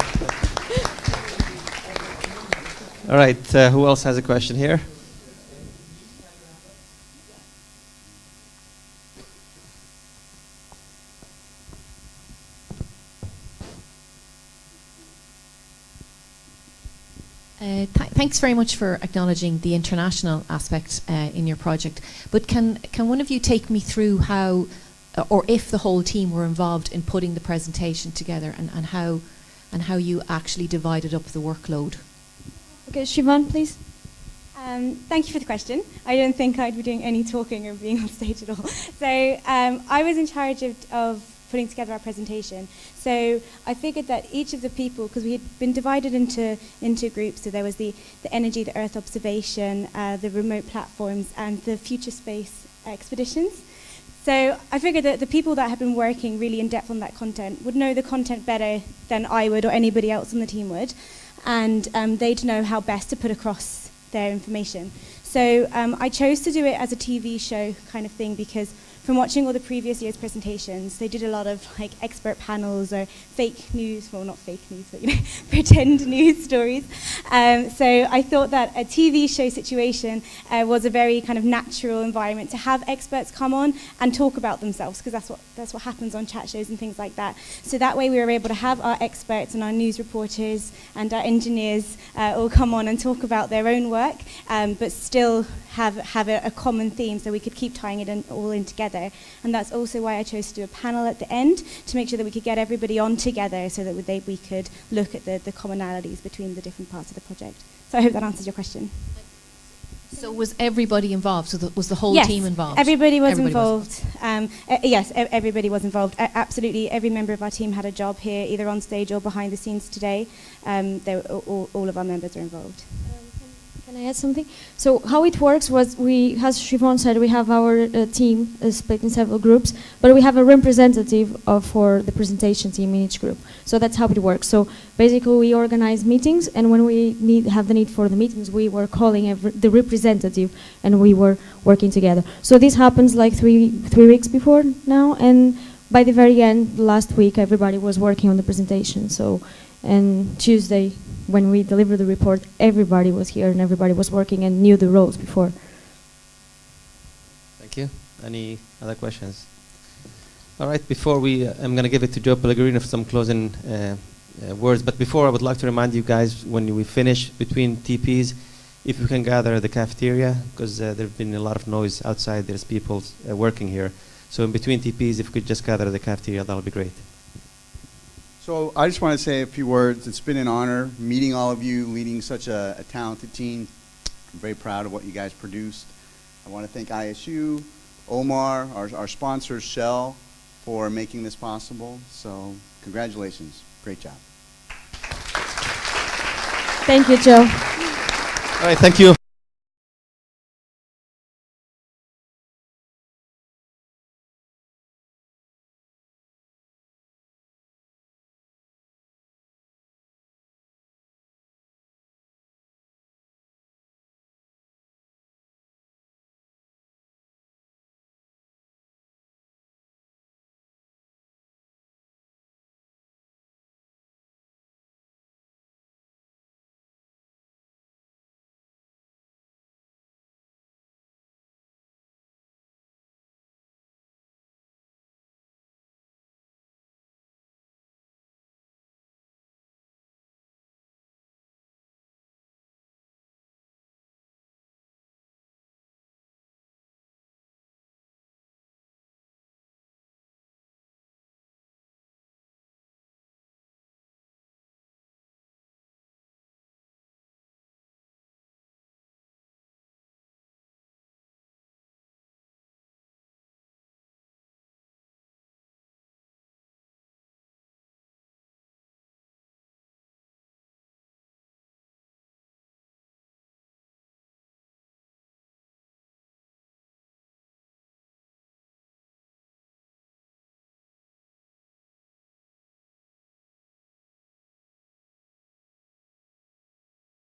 Speaker 1: All right, who else has a question here?
Speaker 3: Thanks very much for acknowledging the international aspect in your project. But can one of you take me through how, or if the whole team were involved in putting the presentation together, and how you actually divided up the workload?
Speaker 8: Okay, Siobhan, please. Thank you for the question. I don't think I'd be doing any talking or being on stage at all. So I was in charge of putting together our presentation. So I figured that each of the people, because we had been divided into groups, so there was the energy, the Earth observation, the remote platforms, and the future space expeditions. So I figured that the people that had been working really in depth on that content would know the content better than I would or anybody else on the team would, and they'd know how best to put across their information. So I chose to do it as a TV show kind of thing, because from watching all the previous year's presentations, they did a lot of like expert panels or fake news, well not fake news, but pretend news stories. So I thought that a TV show situation was a very kind of natural environment to have experts come on and talk about themselves, because that's what happens on chat shows and things like that. So that way we were able to have our experts and our news reporters and our engineers all come on and talk about their own work, but still have a common theme, so we could keep tying it all in together. And that's also why I chose to do a panel at the end, to make sure that we could get everybody on together, so that we could look at the commonalities between the different parts of the project. So I hope that answers your question.
Speaker 3: So was everybody involved? So was the whole
Speaker 8: Yes,
Speaker 3: team involved?
Speaker 8: Everybody was involved. Yes, everybody was involved. Absolutely, every member of our team had a job here, either on stage or behind the scenes today. All of our members are involved.
Speaker 20: Can I add something? So how it works was, as Siobhan said, we have our team split in several groups, but we have a representative for the presentation team in each group. So that's how it works. So basically we organize meetings, and when we have the need for the meetings, we were calling the representative, and we were working together. So this happens like three weeks before now, and by the very end, last week, everybody was working on the presentation. So, and Tuesday, when we delivered the report, everybody was here and everybody was working and knew the roles before.
Speaker 1: Thank you. Any other questions? All right, before I'm going to give it to Joe Pellegrino for some closing words, but before, I would like to remind you guys, when we finish between TPs, if you can gather at the cafeteria, because there's been a lot of noise outside. There's people working here. So in between TPs, if you could just gather at the cafeteria, that would be great.
Speaker 10: So I just want to say a few words. It's been an honor meeting all of you, leading such a talented team. I'm very proud of what you guys produced. I want to thank ISU, Omar, our sponsors, Shell, for making this possible. So congratulations. Great job.
Speaker 20: Thank you, Joe.
Speaker 1: All right, thank you.